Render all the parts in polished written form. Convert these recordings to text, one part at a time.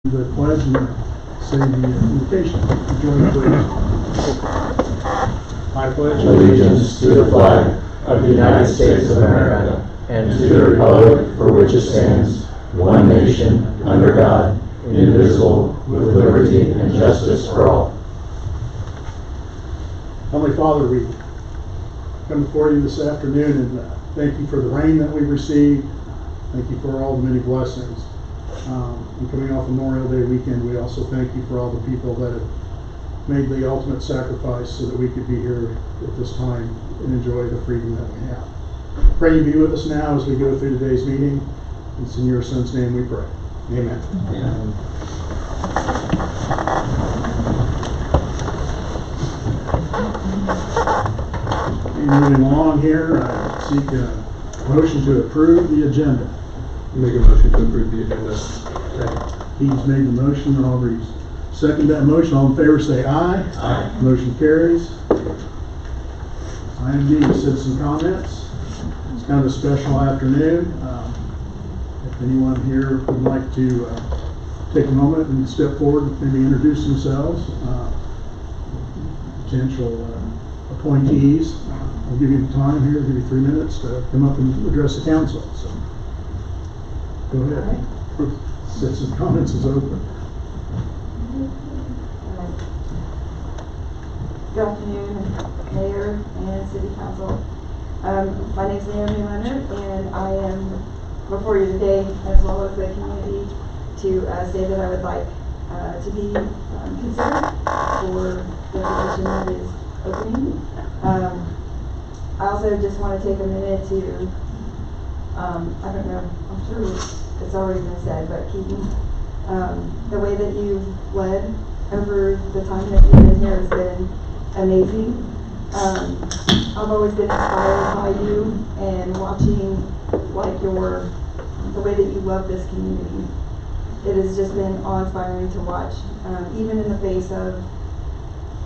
The pledge and say the invocation. Join the pledge. I pledge allegiance to the flag of the United States of America and to the republic for which it stands, one nation, under God, indivisible, with liberty and justice for all. Heavenly Father, we come before you this afternoon and thank you for the rain that we've received. Thank you for all the many blessings. And coming off Memorial Day weekend, we also thank you for all the people that have made the ultimate sacrifice so that we could be here at this time and enjoy the freedom that we have. Pray you be with us now as we go through today's meeting. It's in your Son's name we pray. Amen. Amen. Moving along here, I seek a motion to approve the agenda. Make a motion to approve the agenda. He's made the motion, and I'll second that motion. All in favor say aye. Aye. Motion carries. Item D, citizen comments. It's kind of a special afternoon. If anyone here would like to take a moment and step forward and maybe introduce themselves, potential appointees, I'll give you time here, I'll give you 3 minutes to come up and address the council. So, go ahead. Citizen comments is open. Good afternoon, Mayor and City Council. My name is Naomi Leonard, and I am before you today, as well as the community, to say that I would like to be considered for the position that is opening. I also just want to take a minute to, I don't know, I'm sure it's already been said, but Keaton, the way that you've led over the time that you've been here has been amazing. I've always been inspired by you and watching like the way that you love this community. It has just been awe-inspiring to watch, even in the face of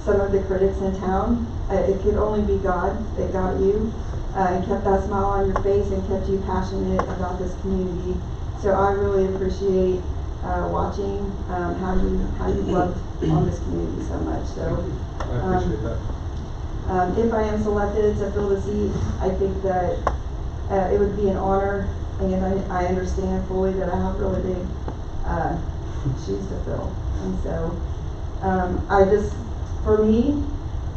some of the critics in town. It could only be God that got you and kept that smile on your face and kept you passionate about this community. So I really appreciate watching how you love on this community so much. So I appreciate that. if I am selected to fill the seat, I think that it would be an honor, and I understand fully that I have really big shoes to fill. And so for me,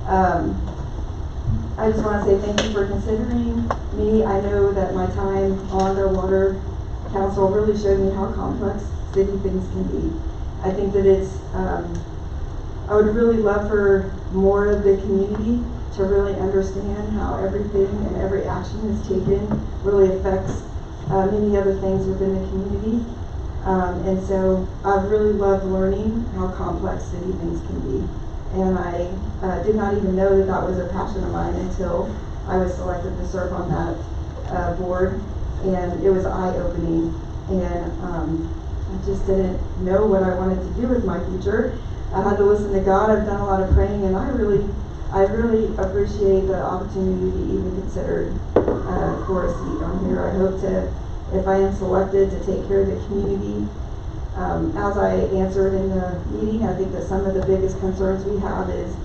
I just want to say thank you for considering me. I know that my time on the Water Council really showed me how complex city things can be. I think that I would really love for more of the community to really understand how everything and every action is taken really affects many other things within the community. And so I've really loved learning how complex city things can be. And I did not even know that that was a passion of mine until I was selected to serve on that board. And it was eye-opening. And I just didn't know what I wanted to do with my future. I had to listen to God. I've done a lot of praying, and I really appreciate the opportunity to be even considered for a seat on here. I hope to, if I am selected, to take care of the community. As I answered in the meeting, I think that some of the biggest concerns we have is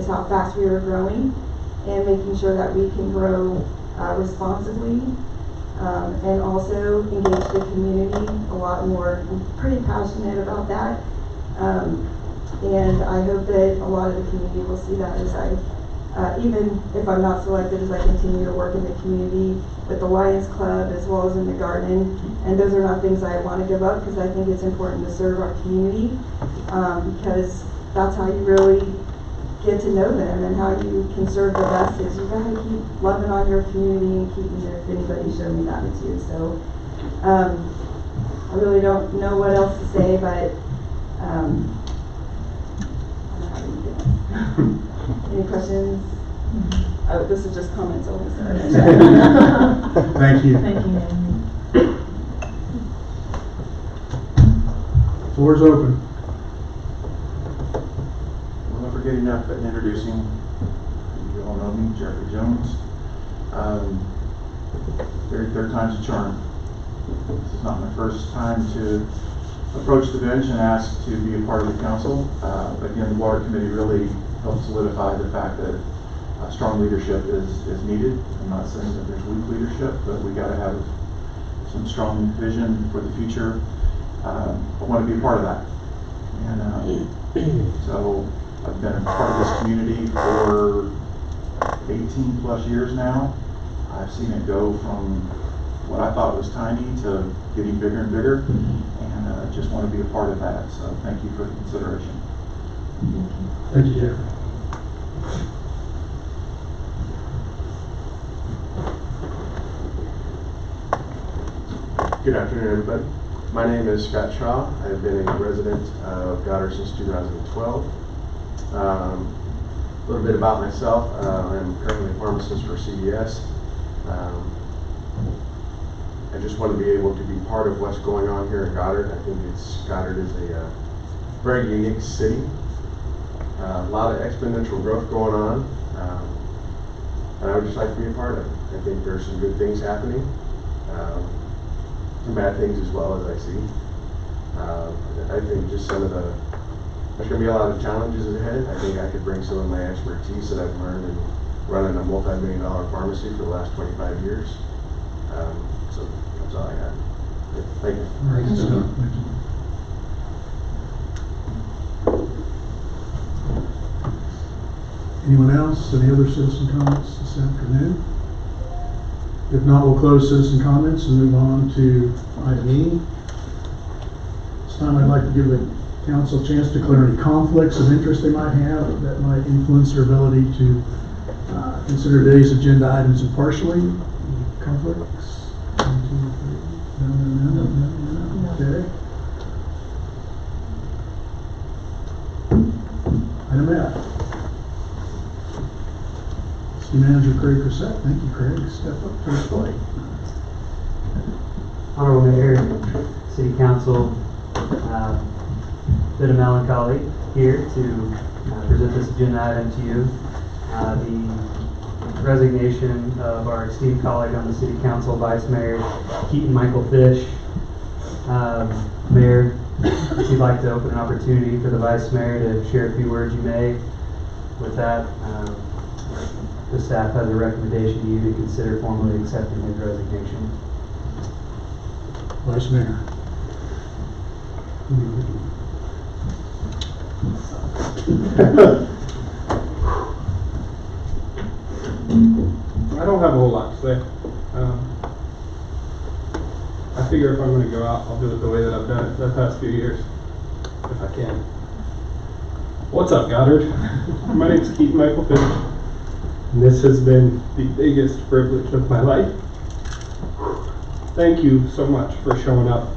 how fast we are growing and making sure that we can grow responsibly and also engage the community a lot more. I'm pretty passionate about that. And I hope that a lot of the community will see that as even if I'm not selected, as I continue to work in the community with the Lions Club as well as in the garden. And those are not things I want to give up, because I think it's important to serve our community, because that's how you really get to know them, and how you can serve the best is you gotta keep loving on your community and keeping it if anybody showed me that too. So I really don't know what else to say, but any questions? Oh, this is just comments only. Thank you. Thank you. Floor's open. I'll never get enough at introducing. You all know me, Jeffrey Jones. Third time's a charm. This is not my first time to approached the bench and asked to be a part of the council. Again, the water committee really helped solidify the fact that strong leadership is needed. I'm not saying that there's weak leadership, but we got to have some strong vision for the future. I want to be a part of that. And so I've been a part of this community for 18 plus years now. I've seen it go from what I thought was tiny to getting bigger and bigger, and I just want to be a part of that. So thank you for the consideration. Thank you, Jeff. Good afternoon, everybody. My name is Scott Shaw. I've been a resident of Goddard since 2012. A little bit about myself. I'm currently a pharmacist for CVS. I just want to be able to be part of what's going on here in Goddard. I think Goddard is a very unique city. A lot of exponential growth going on, and I would just like to be a part of it. I think there's some good things happening. Some bad things as well, as I see. I think just there's going to be a lot of challenges ahead. I think I could bring some of my expertise that I've learned in running a multi-million-dollar pharmacy for the last 25 years. So that's all I got. Thank you. Thanks, John. Anyone else? Any other citizen comments this afternoon? If not, we'll close citizen comments and move on to item E. This time I'd like to give the council a chance to clear any conflicts of interest they might have that might influence their ability to consider today's agenda items impartially. Any conflicts? 1, 2, 3. No. Okay. Item F. City Manager Craig Crissett. Thank you, Craig. Step up to the plate. Honorable Mayor, City Council, bit of melancholy here to present this agenda item to you. The resignation of our esteemed colleague on the City Council, Vice Mayor Keaton Michael Fish. Mayor, if you'd like to open an opportunity for the Vice Mayor to share a few words, you may. With that, the staff has a recommendation to you to consider formally accepting his resignation. Vice Mayor. I don't have a whole lot to say. I figure if I'm going to go out, I'll do it the way that I've done it for the past few years, if I can. What's up, Goddard? My name's Keaton Michael Fish, and this has been the biggest privilege of my life. Thank you so much for showing up.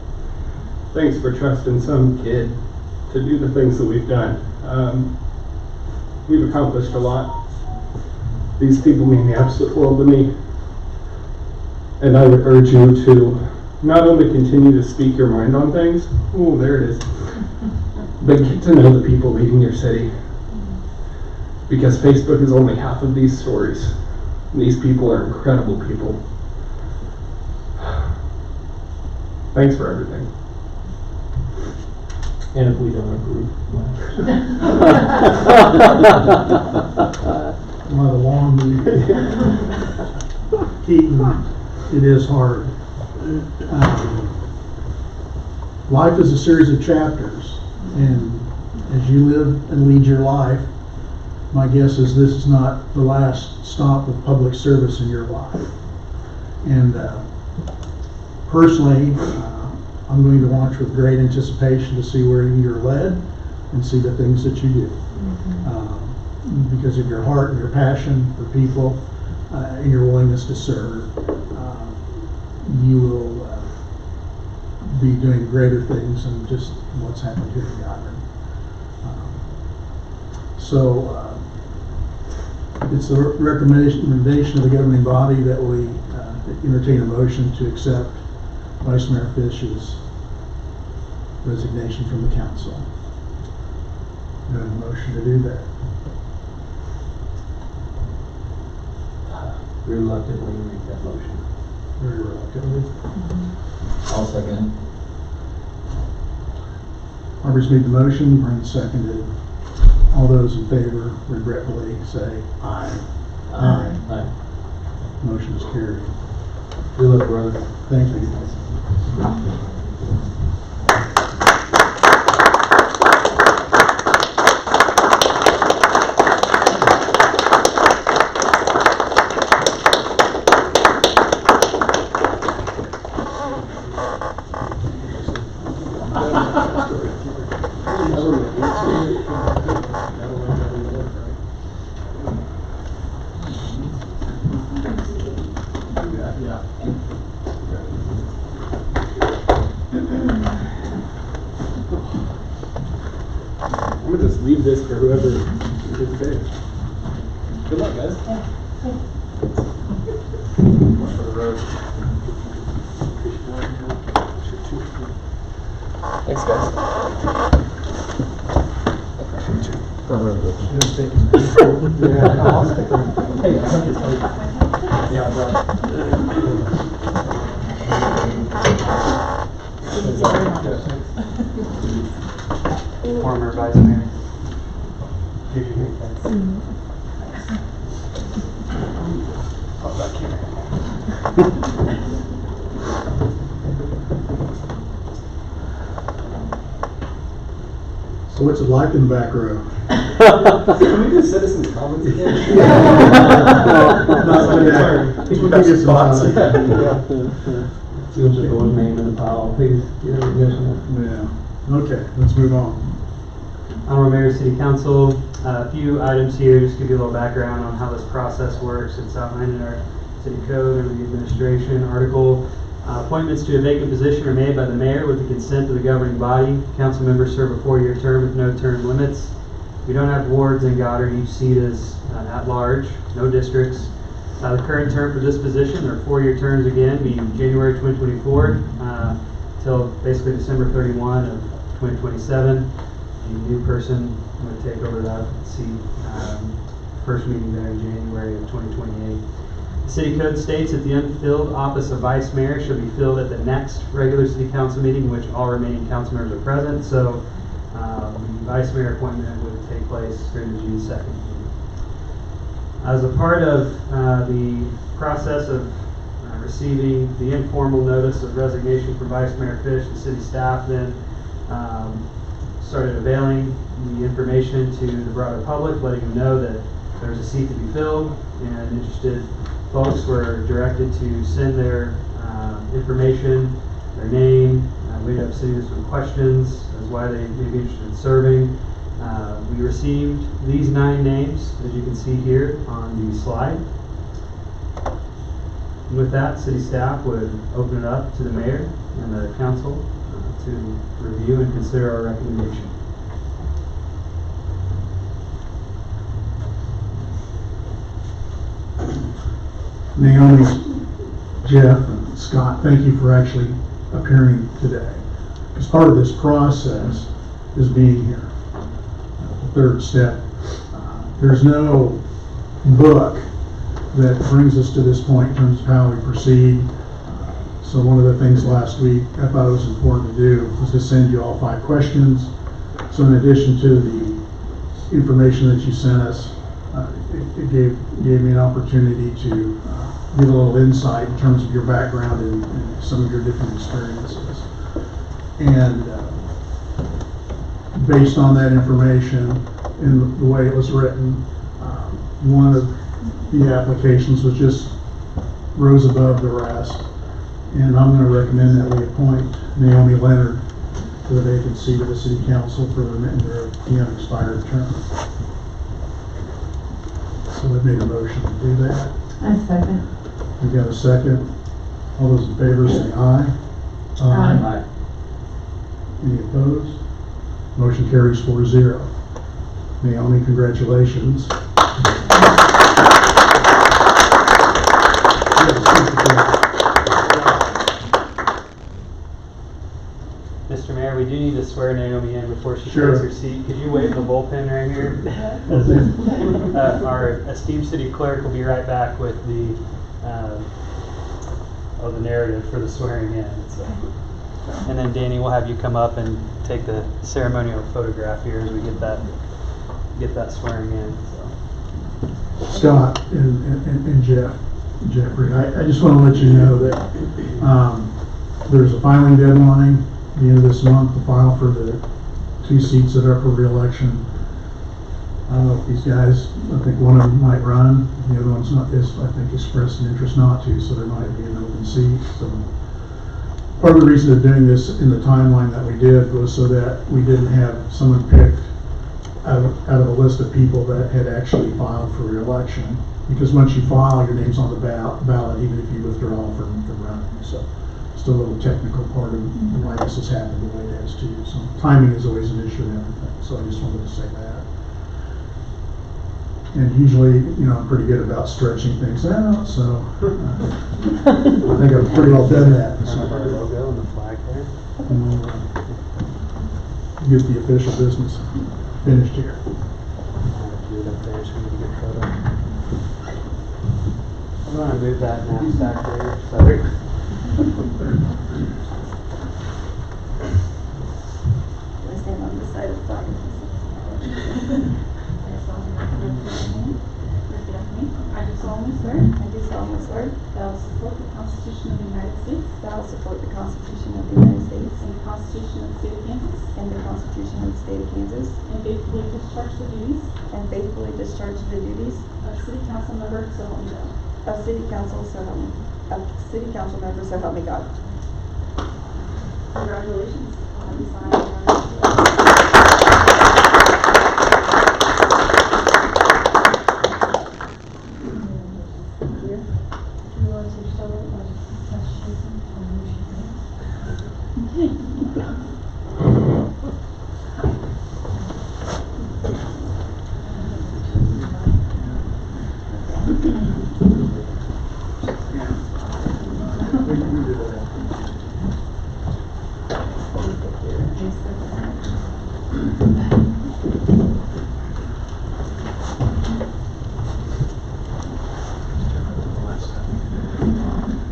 Thanks for trusting some kid to do the things that we've done. We've accomplished a lot. These people mean the absolute world to me. And I would urge you to not only continue to speak your mind on things, oh, there it is, but get to know the people leading your city. Because Facebook is only half of these stories. And these people are incredible people. Thanks for everything. And if we don't approve. One of the long Keaton, it is hard. Life is a series of chapters, and as you live and lead your life, my guess is this is not the last stop of public service in your life. And personally, I'm going to watch with great anticipation to see where you're led and see the things that you do. Because of your heart and your passion for people and your willingness to serve, you will be doing greater things than just what's happened here in Goddard. So it's the recommendation of the governing body that we entertain a motion to accept Vice Mayor Fish's resignation from the council. Do I have a motion to do that? Reluctantly make that motion. Very reluctantly. I'll second Aubrey's made the motion, Brent seconded. All those in favor regretfully say aye. Aye. Motion is carried. Good luck, brother. Thank you. I'm gonna just leave this for whoever gets paid. Good luck, guys. One for the road. Thanks, guys. Former Vice Mayor. Did you hear that? Oh, back here. So what's it like in the back row? Can we do citizens' comments again? Not like that. We can get some Spots. time. Seems like one name in the pile. Please, get recognition. Yeah, okay, let's move on. Honorable Mayor, City Council, a few items here, just to give you a little background on how this process works. It's outlined in our city code under the administration article. Appointments to a vacant position are made by the mayor with the consent of the governing body. Council members serve a 4-year term with no term limits. We don't have wards in Goddard. Each seat is at large, no districts. The current term for this position, or 4-year terms again, be January 2024 till basically December 31 of 2027. A new person would take over that seat, first meeting there in January of 2028. The city code states that the unfilled office of vice mayor shall be filled at the next regular city council meeting in which all remaining council members are present. So the vice mayor appointment would take place during the June 2nd meeting. As a part of the process of receiving the informal notice of resignation from Vice Mayor Fish, the city staff then started availing the information to the broader public, letting them know that there's a seat to be filled, and interested folks were directed to send their information, their name. We ended up sending us some questions as why they may be interested in serving. We received these 9 names, as you can see here on the slide. And with that, city staff would open it up to the mayor and the council to review and consider our recommendation. Naomi, Jeff, and Scott, thank you for actually appearing today. Because part of this process is being here. The third step. There's no book that brings us to this point in terms of how we proceed. So one of the things last week I thought it was important to do was to send you all 5 questions. So in addition to the information that you sent us, it gave me an opportunity to give a little insight in terms of your background and some of your different experiences. And based on that information and the way it was written, one of the applications was just rose above the rest. And I'm going to recommend that we appoint Naomi Leonard to the vacant seat of the city council for the remainder of the unexpired term. So I've made a motion to do that. I second. We got a second. All those in favor say aye. Aye. Any opposed? Motion carries 4-0. Naomi, congratulations. Mr. Mayor, we do need to swear Naomi in before she Sure. takes her seat. Could you wave the bullpen right here? Our esteemed city clerk will be right back with the narrative for the swearing in. So. And then Danny, we'll have you come up and take the ceremonial photograph here as we get that swearing in. So. Scott and Jeffrey, I just want to let you know that there's a filing deadline at the end of this month to file for the 2 seats that are for re-election. I don't know if these guys, I think one of them might run, the other one's not, I think expressed an interest not to, so there might be an open seat. So part of the reason of doing this in the timeline that we did was so that we didn't have someone picked out of a list of people that had actually filed for re-election. Because once you file, your name's on the ballot, even if you withdraw from running. So just a little technical part of why this has happened the way it has too. So timing is always an issue in everything. So I just wanted to say that. And usually, I'm pretty good about stretching things out, so I think I've pretty well done that. Our logo and the flag there. Get the official business finished here. Do it up there so we can get a photo. I'm gonna move that knapsack there. Sorry. I stand on this side of the flag. I do solemnly swear. I do solemnly swear That I will support the Constitution of the United States. that I will support the Constitution of the United States And the Constitution of the State of Kansas. and the Constitution of the State of Kansas, And faithfully discharge the duties and faithfully discharge the duties of City Council member, so help me God. of City Council, City Council member, so help me God. Congratulations. I'll have you sign.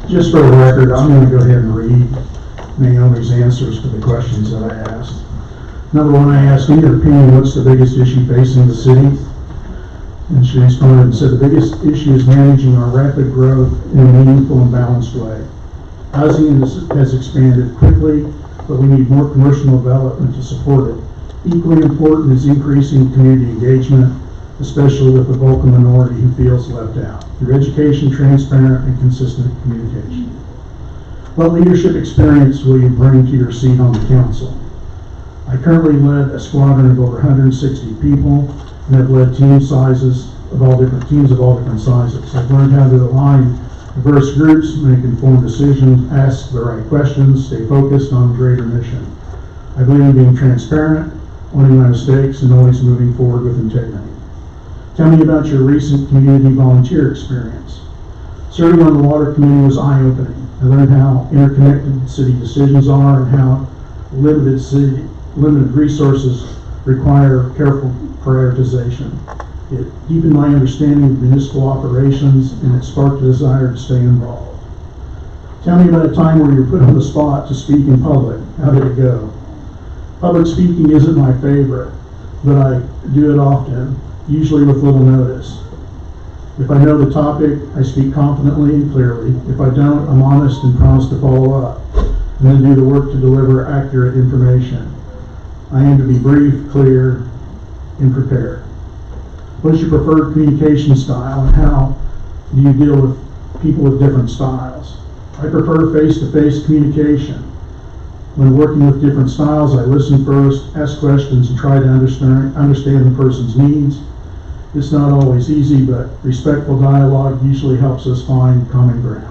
Just for the record, I'm going to go ahead and read Naomi's answers to the questions that I asked. Number 1, I asked, in your opinion, what's the biggest issue facing the city? And she responded and said, the biggest issue is managing our rapid growth in a meaningful and balanced way. Housing has expanded quickly, but we need more commercial development to support it. Equally important is increasing community engagement, especially with the vocal minority who feels left out, through education, transparent, and consistent communication. What leadership experience will you bring to your seat on the council? I currently led a squadron of over 160 people and have led teams of all different sizes. I've learned how to align diverse groups, make informed decisions, ask the right questions, stay focused on a greater mission. I believe in being transparent, owning my mistakes, and always moving forward with integrity. Tell me about your recent community volunteer experience. Serving on the water committee was eye-opening. I learned how interconnected city decisions are and how limited resources require careful prioritization. It deepened my understanding of municipal operations and it sparked a desire to stay involved. Tell me about a time where you were put on the spot to speak in public. How did it go? Public speaking isn't my favorite, but I do it often, usually with little notice. If I know the topic, I speak confidently and clearly. If I don't, I'm honest and promise to follow up, and then do the work to deliver accurate information. I aim to be brief, clear, and prepared. What is your preferred communication style, and how do you deal with people with different styles? I prefer face-to-face communication. When working with different styles, I listen first, ask questions, and try to understand the person's needs. It's not always easy, but respectful dialogue usually helps us find common ground.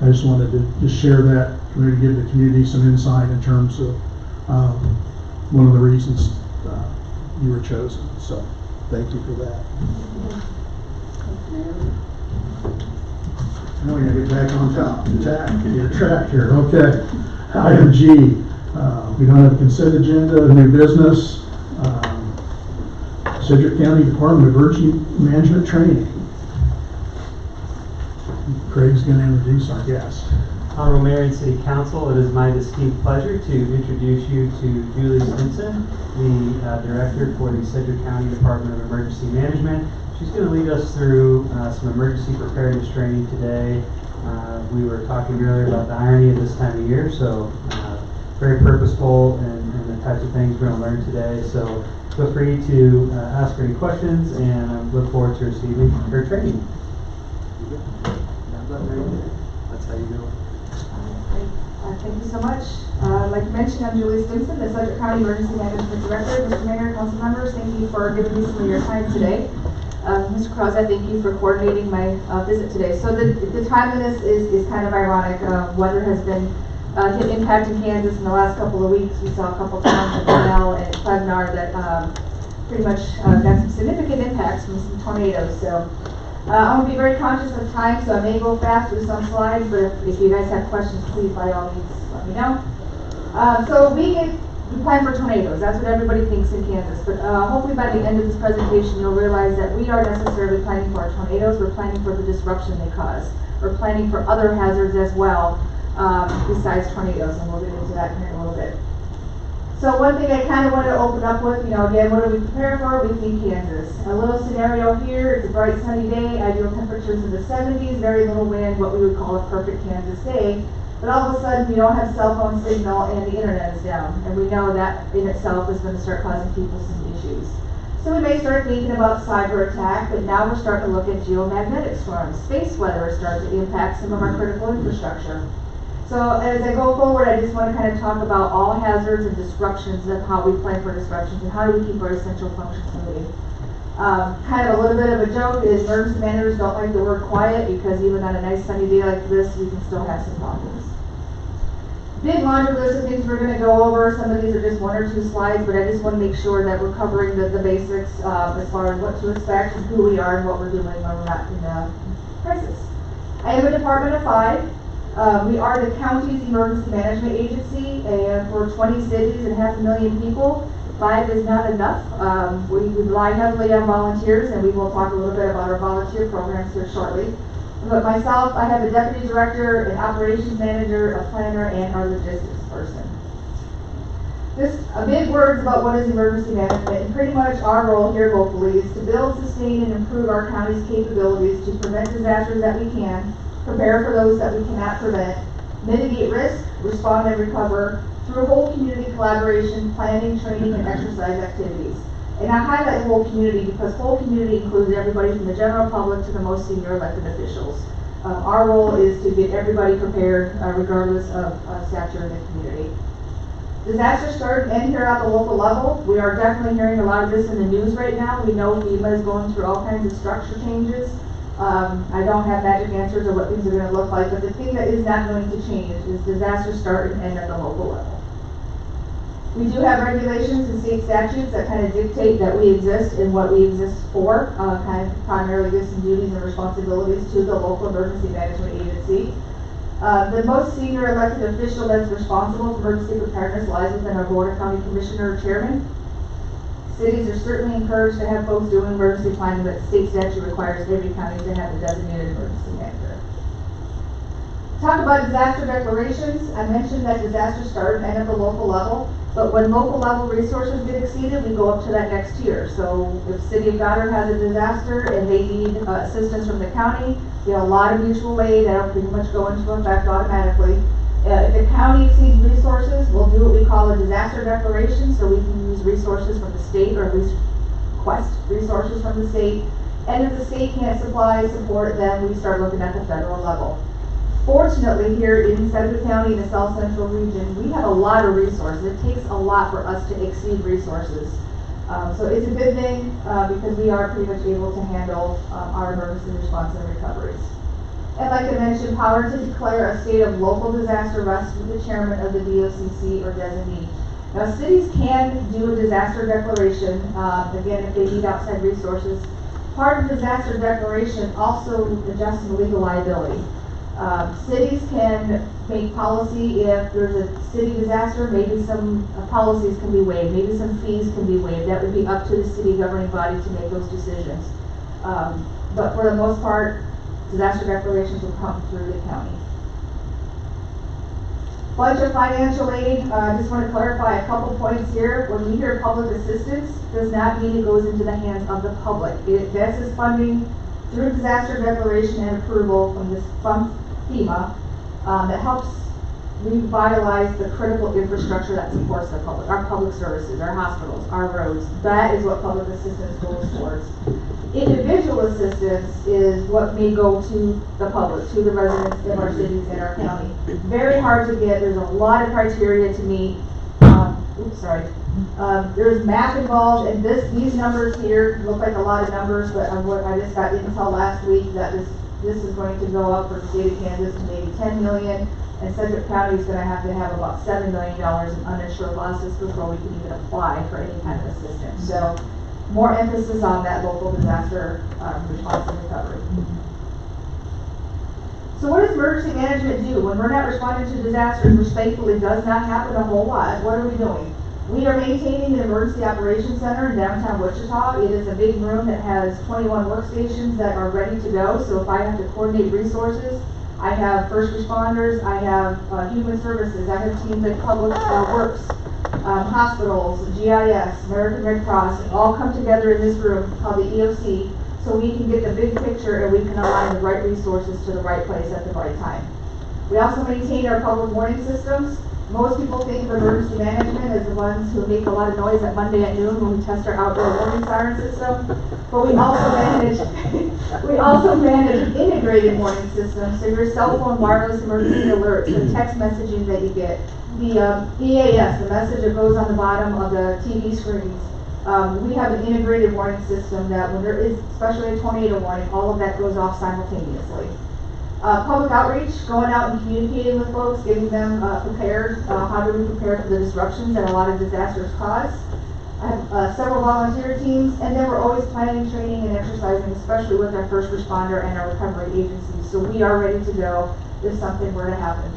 I just wanted to just share that, maybe give the community some insight in terms of one of the reasons you were chosen. So, thank you for that. Now we're going to get back on track here. Okay. Item G. We don't have a consent agenda, new business. Sedgwick County Department of Emergency Management Training. Craig's going to introduce our guest. Honorable Mayor and City Council, it is my distinct pleasure to introduce you to Julie Stinson, the Director for the Sedgwick County Department of Emergency Management. She's going to lead us through some emergency preparedness training today. We were talking earlier about the irony of this time of year, so very purposeful in the types of things we're going to learn today. So feel free to ask her any questions, and I look forward to receiving her training. That's how you go. Thank you so much. Like you mentioned, I'm Julie Stinson, the Sedgwick County Emergency Management Director. Mr. Mayor, council members, thank you for giving me some of your time today. Mr. Krause, I thank you for coordinating my visit today. So the time of this is kind of ironic. Weather has been impacting Kansas in the last couple of weeks. We saw a couple towns in Cornell and Klebnar that pretty much got some significant impacts from some tornadoes. So I want to be very conscious of time, so I may go fast with some slides, but if you guys have questions, please by all means let me know. So we plan for tornadoes. That's what everybody thinks in Kansas. But hopefully by the end of this presentation, you'll realize that we aren't necessarily planning for tornadoes. We're planning for the disruption they cause. We're planning for other hazards as well, besides tornadoes, and we'll get into that here in a little bit. So one thing I kind of wanted to open up with, again, what do we prepare for? We think Kansas. A little scenario here, it's a bright sunny day, ideal temperatures in the 70s, very little wind, what we would call a perfect Kansas day. But all of a sudden, we don't have cell phone signal and the internet is down. And we know that in itself is going to start causing people some issues. So we may start thinking about cyber attack, but now we're starting to look at geomagnetic storms. Space weather is starting to impact some of our critical infrastructure. So as I go forward, I just want to kind of talk about all hazards and disruptions and how we plan for disruptions and how do we keep our essential functions moving. Kind of a little bit of a joke is emergency managers don't like the word quiet because even on a nice sunny day like this, we can still have some problems. Big laundry list of things we're going to go over. Some of these are just 1 or 2 slides, but I just want to make sure that we're covering the basics as far as what to expect and who we are and what we're doing when we're not in a crisis. I have a department of 5. We are the county's emergency management agency, and for 20 cities and 500,000 people, 5 is not enough. We rely heavily on volunteers, and we will talk a little bit about our volunteer programs here shortly. But myself, I have a deputy director, an operations manager, a planner, and our logistics person. Just a big words about what is emergency management, and pretty much our role here locally is to build, sustain, and improve our county's capabilities to prevent disasters that we can, prepare for those that we cannot prevent, mitigate risk, respond and recover through whole community collaboration, planning, training, and exercise activities. And I highlight whole community because whole community includes everybody from the general public to the most senior elected officials. Our role is to get everybody prepared regardless of stature in the community. Disaster start and end here at the local level. We are definitely hearing a lot of this in the news right now. We know FEMA is going through all kinds of structure changes. I don't have magic answers of what things are going to look like, but the thing that is not going to change is disaster start and end at the local level. We do have regulations and state statutes that kind of dictate that we exist and what we exist for, kind of primarily give some duties and responsibilities to the local emergency management agency. The most senior elected official that's responsible for emergency preparedness lies within our Board of County Commissioner or Chairman. Cities are certainly encouraged to have folks doing emergency planning, but state statute requires every county to have a designated emergency manager. Talk about disaster declarations. I mentioned that disasters start and end at the local level, but when local level resources get exceeded, we go up to that next tier. So if City of Goddard has a disaster and they need assistance from the county, a lot of mutual aid that'll pretty much go into effect automatically. If the county exceeds resources, we'll do what we call a disaster declaration, so we can use resources from the state or at least request resources from the state. And if the state can't supply support, then we start looking at the federal level. Fortunately, here in Sedgwick County, the South Central region, we have a lot of resources. It takes a lot for us to exceed resources. So it's a good thing because we are pretty much able to handle our emergency response and recoveries. And like I mentioned, power to declare a state of local disaster rests with the chairman of the DOCC or designee. Now, cities can do a disaster declaration, again, if they need outside resources. Part of disaster declaration also adjusts the legal liability. Cities can make policy if there's a city disaster, maybe some policies can be waived, maybe some fees can be waived. That would be up to the city governing body to make those decisions. But for the most part, disaster declarations will come through the county. Bunch of financial aid, just want to clarify a couple points here. When we hear public assistance, does not mean it goes into the hands of the public. This is funding through disaster declaration and approval from FEMA that helps revitalize the critical infrastructure that supports the public, our public services, our hospitals, our roads. That is what public assistance goes towards. Individual assistance is what may go to the public, to the residents of our cities and our county. Very hard to get. There's a lot of criteria to meet. There's math involved, and these numbers here look like a lot of numbers, but I just got intel last week that this is going to go up for the state of Kansas to maybe 10 million, and Sedgwick County is going to have about $7 million in uninsured losses before we can even apply for any kind of assistance. So more emphasis on that local disaster response and recovery. So what does emergency management do? When we're not responding to disasters, which thankfully does not happen a whole lot, what are we doing? We are maintaining an emergency operations center in downtown Wichita. It is a big room that has 21 workstations that are ready to go. So if I have to coordinate resources, I have first responders, I have human services, I have teams like public works, hospitals, GIS, American Red Cross, and all come together in this room called the EOC, so we can get the big picture and we can align the right resources to the right place at the right time. We also maintain our public warning systems. Most people think of emergency management as the ones who make a lot of noise at Monday at noon when we test our outdoor warning siren system. But we also manage integrated warning systems. So your cell phone wireless emergency alerts, the text messaging that you get, the EAS, the message that goes on the bottom of the TV screens. We have an integrated warning system that when there is, especially a tornado warning, all of that goes off simultaneously. Public outreach, going out and communicating with folks, getting them prepared. How do we prepare for the disruptions that a lot of disasters cause? I have several volunteer teams, and then we're always planning, training, and exercising, especially with our first responder and our recovery agencies. So we are ready to go if something were to happen.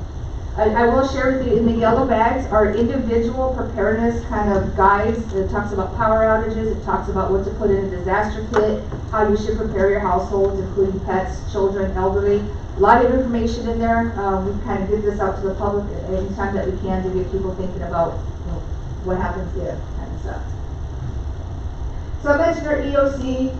I will share with you in the yellow bags are individual preparedness kind of guides. It talks about power outages. It talks about what to put in a disaster kit, how you should prepare your households, including pets, children, elderly. A lot of information in there. We kind of give this out to the public anytime that we can to get people thinking about what happens if kind of stuff. So I mentioned our EOC.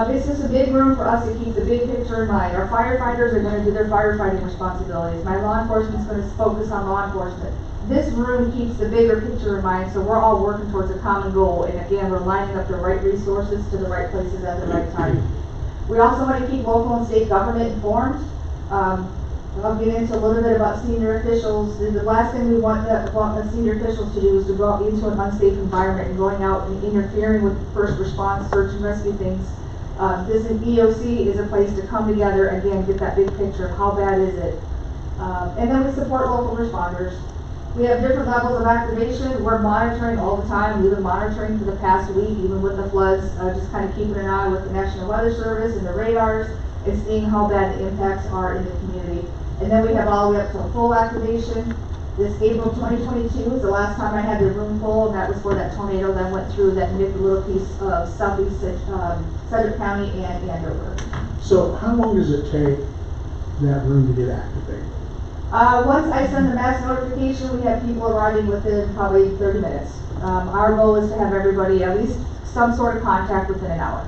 This is a big room for us to keep the big picture in mind. Our firefighters are going to do their firefighting responsibilities. My law enforcement is going to focus on law enforcement. This room keeps the bigger picture in mind, so we're all working towards a common goal. And again, we're lining up the right resources to the right places at the right time. We also want to keep local and state government informed. I'll get into a little bit about senior officials. The last thing we want the senior officials to do is to go out into an unsafe environment and going out and interfering with first response, search and rescue things. This EOC is a place to come together, again, get that big picture of how bad is it. And then we support local responders. We have different levels of activation. We're monitoring all the time. We've been monitoring for the past week, even with the floods, just kind of keeping an eye with the National Weather Service and the radars and seeing how bad the impacts are in the community. And then we have all the way up to a full activation. This April 2022 is the last time I had the room full, and that was for that tornado that went through that nipped little piece of southeast Sedgwick County and Andover. So how long does it take that room to get activated? Once I send the mass notification, we have people arriving within probably 30 minutes. Our goal is to have everybody at least some sort of contact within an hour.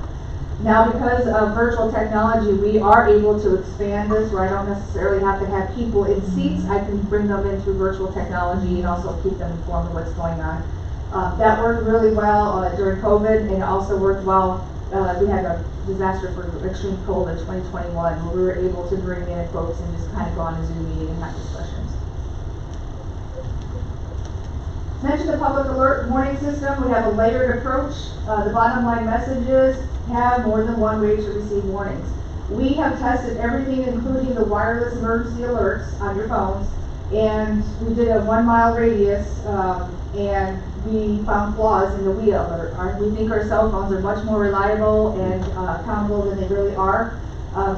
Now, because of virtual technology, we are able to expand this where I don't necessarily have to have people in seats. I can bring them in through virtual technology and also keep them informed of what's going on. That worked really well during COVID, and it also worked well. We had a disaster for extreme cold in 2021 where we were able to bring in folks and just kind of go on a Zoom meeting and have discussions. Mentioned the public alert warning system. We have a layered approach. The bottom line messages have more than one way to receive warnings. We have tested everything, including the wireless emergency alerts on your phones, and we did a 1 mile radius, and we found flaws in the WIA alert. We think our cell phones are much more reliable and accountable than they really are.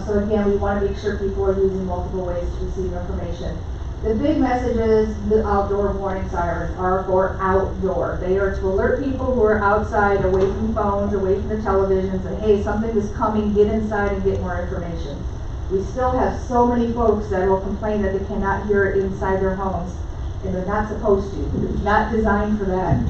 So again, we want to make sure people are using multiple ways to receive information. The big message is the outdoor warning sirens are for outdoor. They are to alert people who are outside, away from phones, away from the televisions, and hey, something is coming, get inside and get more information. We still have so many folks that will complain that they cannot hear it inside their homes. and they're not supposed to. It's not designed for that.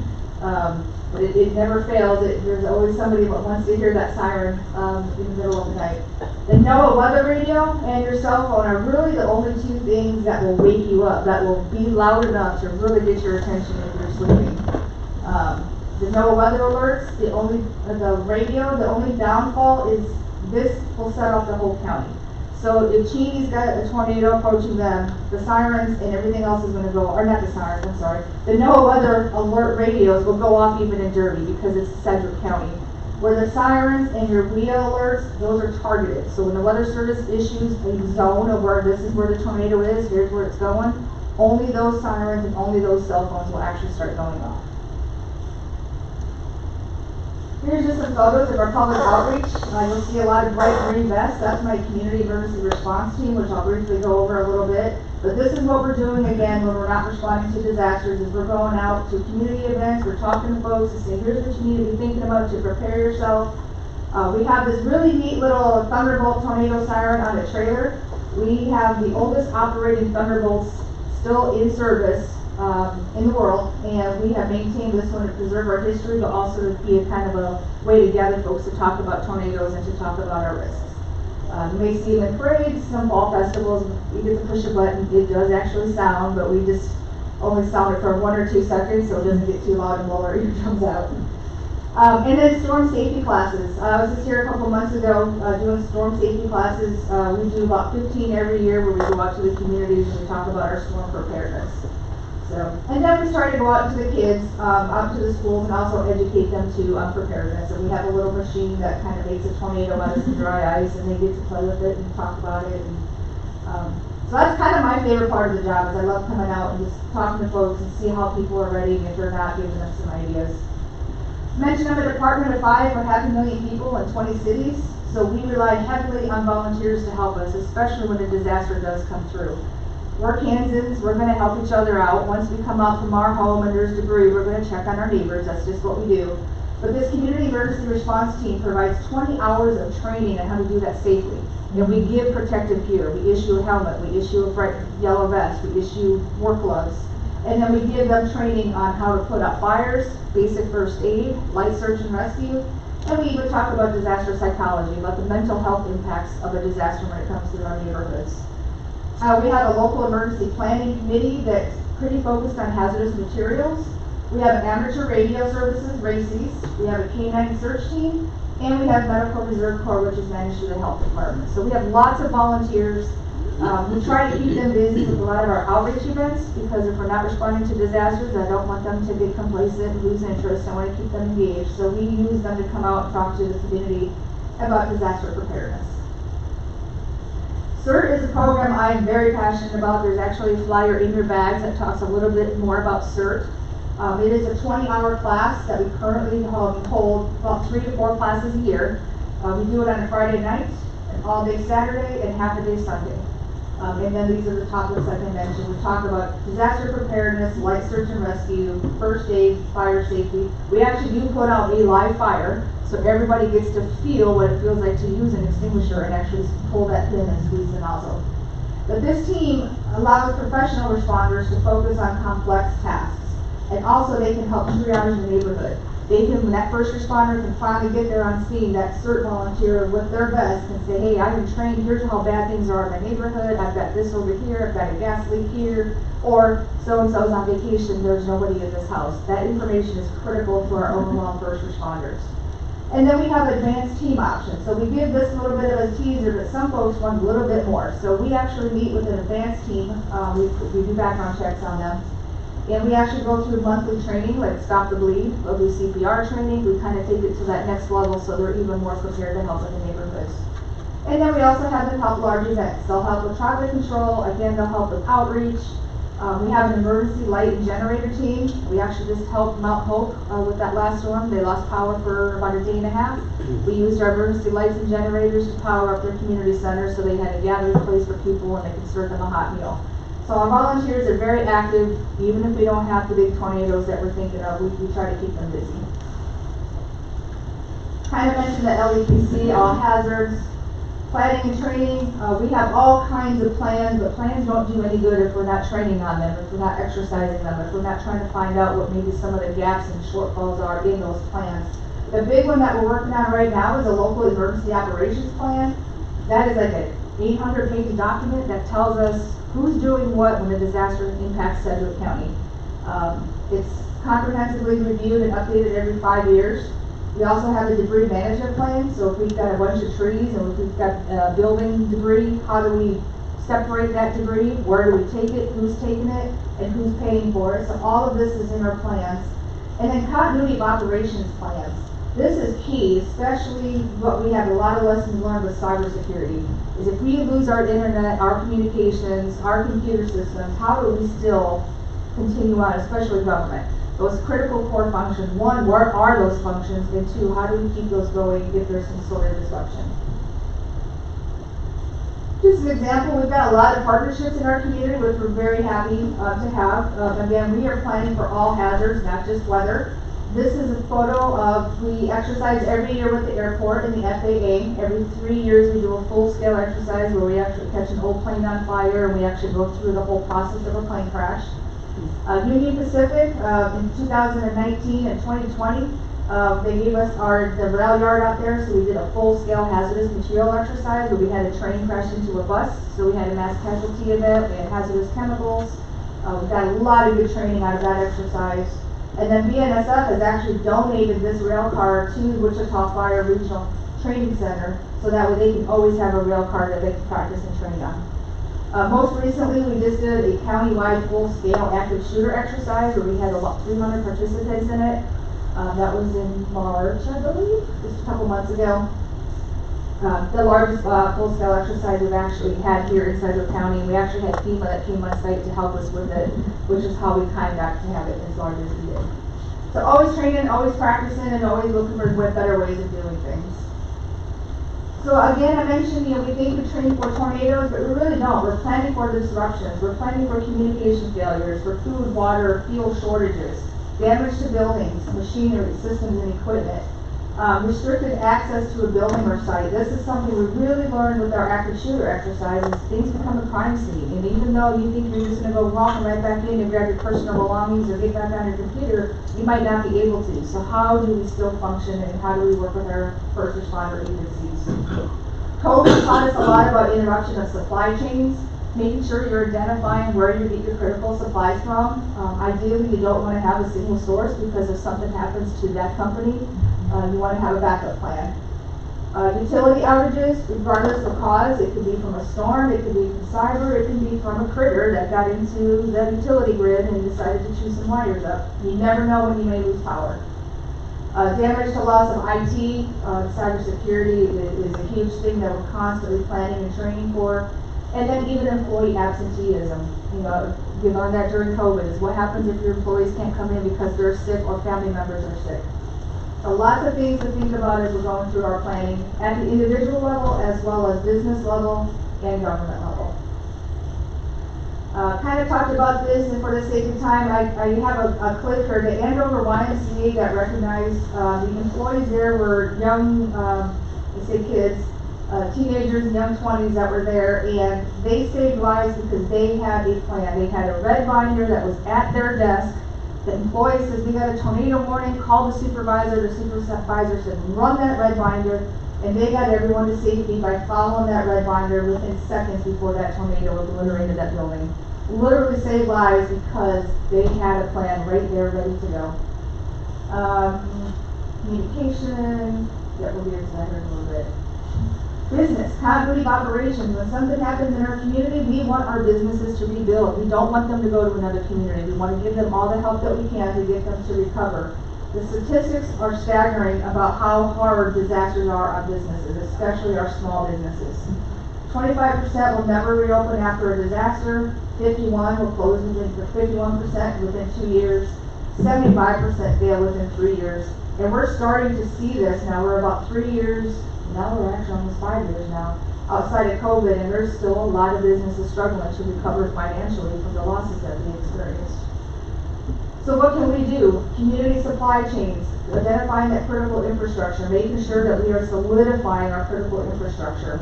But it never fails. There's always somebody that wants to hear that siren in the middle of the night. The NOAA weather radio and your cell phone are really the only two things that will wake you up, that will be loud enough to really get your attention if you're sleeping. The NOAA weather alerts, the only downfall is this will set off the whole county. So if Cheney's got a tornado approaching them, the sirens and everything else is going to go, or not the sirens, I'm sorry, the NOAA weather alert radios will go off even in Derby because it's Sedgwick County. Where the sirens and your WIA alerts, those are targeted. So when the Weather Service issues a zone of where this is where the tornado is, here's where it's going, only those sirens and only those cell phones will actually start going off. Here's just some photos of our public outreach. You'll see a lot of bright green vests. That's my community emergency response team, which I'll briefly go over a little bit. But this is what we're doing again when we're not responding to disasters, is we're going out to community events, we're talking to folks to say, here's what you need to be thinking about to prepare yourself. We have this really neat little Thunderbolt tornado siren on a trailer. We have the oldest operating Thunderbolts still in service in the world, and we have maintained this one to preserve our history, but also to be a kind of a way to gather folks to talk about tornadoes and to talk about our risks. You may see them in parades, some fall festivals. You get to push a button, it does actually sound, but we just only sound it for 1 or 2 seconds so it doesn't get too loud and blow our eardrums out. And then storm safety classes. I was just here a couple months ago doing storm safety classes. We do about 15 every year where we go out to the communities and we talk about our storm preparedness. And then we started to go out to the kids, out to the schools, and also educate them to preparedness. And we have a little machine that kind of makes a tornado out of some dry ice, and they get to play with it and talk about it. And, so that's kind of my favorite part of the job, is I love coming out and just talking to folks and see how people are ready, and if they're not, giving them some ideas. Mentioned I'm a department of 5 for 500,000 people in 20 cities, so we rely heavily on volunteers to help us, especially when a disaster does come through. We're Kansans, we're going to help each other out. Once we come out from our home and there's debris, we're going to check on our neighbors. That's just what we do. But this community emergency response team provides 20 hours of training on how to do that safely. And we give protective gear. We issue a helmet, we issue a bright yellow vest, we issue work gloves. And then we give them training on how to put out fires, basic first aid, light search and rescue. And we even talk about disaster psychology, about the mental health impacts of a disaster when it comes to our neighborhoods. We have a local emergency planning committee that's pretty focused on hazardous materials. We have amateur radio services, RACES. We have a canine search team, and we have Medical Reserve Corps, which is managed through the health department. So we have lots of volunteers. We try to keep them busy with a lot of our outreach events, because if we're not responding to disasters, I don't want them to get complacent and lose interest. I want to keep them engaged. So we use them to come out and talk to the community about disaster preparedness. CERT is a program I'm very passionate about. There's actually a flyer in your bags that talks a little bit more about CERT. It is a 20-hour class that we currently hold about 3 to 4 classes a year. We do it on a Friday night, an all-day Saturday, and half a day Sunday. And then these are the topics like I mentioned. We talk about disaster preparedness, light search and rescue, first aid, fire safety. We actually do put out a live fire, so everybody gets to feel what it feels like to use an extinguisher and actually pull that pin and squeeze the nozzle. But this team allows professional responders to focus on complex tasks. And also they can help triage the neighborhood. They can, when that first responder can finally get there on scene, that CERT volunteer with their vest can say, hey, I've been trained, here's how bad things are in my neighborhood, I've got this over here, I've got a gas leak here, or so-and-so's on vacation, there's nobody in this house. That information is critical to our overall first responders. And then we have advanced team options. So we give this a little bit of a teaser, but some folks want a little bit more. So we actually meet with an advanced team. We do background checks on them. And we actually go through monthly training, like Stop the Bleed. We'll do CPR training. We kind of take it to that next level so they're even more prepared to help in the neighborhoods. And then we also have them help large events. They'll help with traffic control. Again, they'll help with outreach. We have an emergency light and generator team. We actually just helped Mount Hope with that last storm. They lost power for about a day and a half. We used our emergency lights and generators to power up their community center, so they had a gathering place for people and they could serve them a hot meal. So our volunteers are very active, even if we don't have the big tornadoes that we're thinking of, we try to keep them busy. Kind of mentioned the LEPC, all hazards. Planning and training, we have all kinds of plans, but plans don't do any good if we're not training on them, if we're not exercising them, if we're not trying to find out what maybe some of the gaps and shortfalls are in those plans. The big one that we're working on right now is a local emergency operations plan. That is like an 800-page document that tells us who's doing what when a disaster impacts Sedgwick County. It's comprehensively reviewed and updated every 5 years. We also have a debris management plan, so if we've got a bunch of trees and if we've got building debris, how do we separate that debris? Where do we take it? Who's taking it? And who's paying for it? So all of this is in our plans. And then continuity of operations plans. This is key, especially what we have a lot of lessons learned with cybersecurity, is if we lose our internet, our communications, our computer systems, how do we still continue on, especially government? Those critical core functions, one, what are those functions, and two, how do we keep those going if there's some sort of disruption? Just an example, we've got a lot of partnerships in our community, which we're very happy to have. Again, we are planning for all hazards, not just weather. This is a photo of, we exercise every year with the airport and the FAA. Every 3 years we do a full-scale exercise where we actually catch an old plane on fire and we actually go through the whole process of a plane crash. Union Pacific, in 2019 and 2020, they gave us the rail yard out there, so we did a full-scale hazardous material exercise where we had a train crash into a bus, so we had a mass casualty event, we had hazardous chemicals. We got a lot of good training out of that exercise. And then BNSF has actually donated this rail car to Wichita Fire Regional Training Center, so that way they can always have a rail car that they can practice and train on. Most recently, we just did a county-wide full-scale active shooter exercise where we had about 300 participants in it. That was in March, I believe, just a couple months ago. The largest full-scale exercise we've actually had here in Sedgwick County. We actually had FEMA that came on site to help us with it, which is how we kind of got to have it as large as we did. So always training, always practicing, and always looking for better ways of doing things. So again, I mentioned, we think we train for tornadoes, but we really don't. We're planning for disruptions. We're planning for communication failures, for food, water, fuel shortages, damage to buildings, machinery, systems, and equipment. Restricted access to a building or site. This is something we really learned with our active shooter exercises. Things become a crime scene, and even though you think you're just going to go walking right back in and grab your personal belongings or get back on your computer, you might not be able to. So how do we still function, and how do we work with our first responder agencies? COVID taught us a lot about interruption of supply chains, making sure you're identifying where you get your critical supplies from. Ideally, you don't want to have a single source, because if something happens to that company, you want to have a backup plan. Utility outages, regardless of cause, it could be from a storm, it could be from cyber, it could be from a critter that got into the utility grid and decided to chew some wires up. You never know when you may lose power. Damage to loss of IT, cybersecurity is a huge thing that we're constantly planning and training for. And then even employee absenteeism. We learned that during COVID, is what happens if your employees can't come in because they're sick or family members are sick. So lots of things to think about as we're going through our planning at the individual level, as well as business level and government level. Kind of talked about this, and for the sake of time, I have a clip here. The Andover YMCA got recognized. The employees there were young, I say kids, teenagers, young 20s that were there, and they saved lives because they had a plan. They had a red binder that was at their desk. The employee says, we got a tornado warning, call the supervisor. The supervisor said, run that red binder, and they got everyone to safety by following that red binder within seconds before that tornado obliterated that building. Literally saved lives because they had a plan right there ready to go. Communication, yeah, we'll get into that here in a little bit. Business, continuity of operations. When something happens in our community, we want our businesses to rebuild. We don't want them to go to another community. We want to give them all the help that we can to get them to recover. The statistics are staggering about how hard disasters are on businesses, especially our small businesses. 25% will never reopen after a disaster. 51% will close within 2 years. 75% fail within 3 years. And we're starting to see this now. We're about 3 years. Now we're actually almost 5 years now outside of COVID, and there's still a lot of businesses struggling to recover financially from the losses that they experienced. So what can we do? Community supply chains, identifying that critical infrastructure, making sure that we are solidifying our critical infrastructure.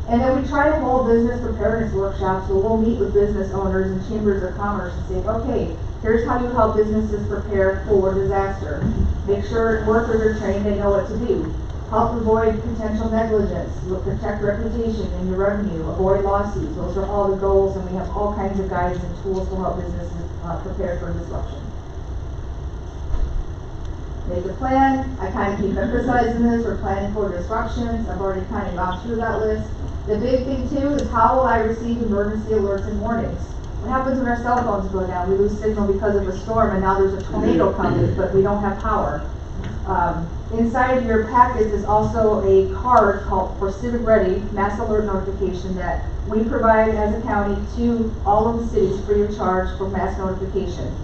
And then we try to hold business preparedness workshops, so we'll meet with business owners and chambers of commerce and say, okay, here's how you help businesses prepare for disaster. Make sure workers are trained, they know what to do. Help avoid potential negligence, protect reputation and your revenue, avoid lawsuits. Those are all the goals, and we have all kinds of guides and tools to help businesses prepare for disruption. Make a plan. I kind of keep emphasizing this. We're planning for disruptions. I've already kind of gone through that list. The big thing too is how will I receive emergency alerts and warnings? What happens when our cell phones go down? We lose signal because of a storm, and now there's a tornado coming, but we don't have power. Inside of your packets is also a card called for Civic Ready Mass Alert Notification that we provide as a county to all of the cities free of charge for mass notification.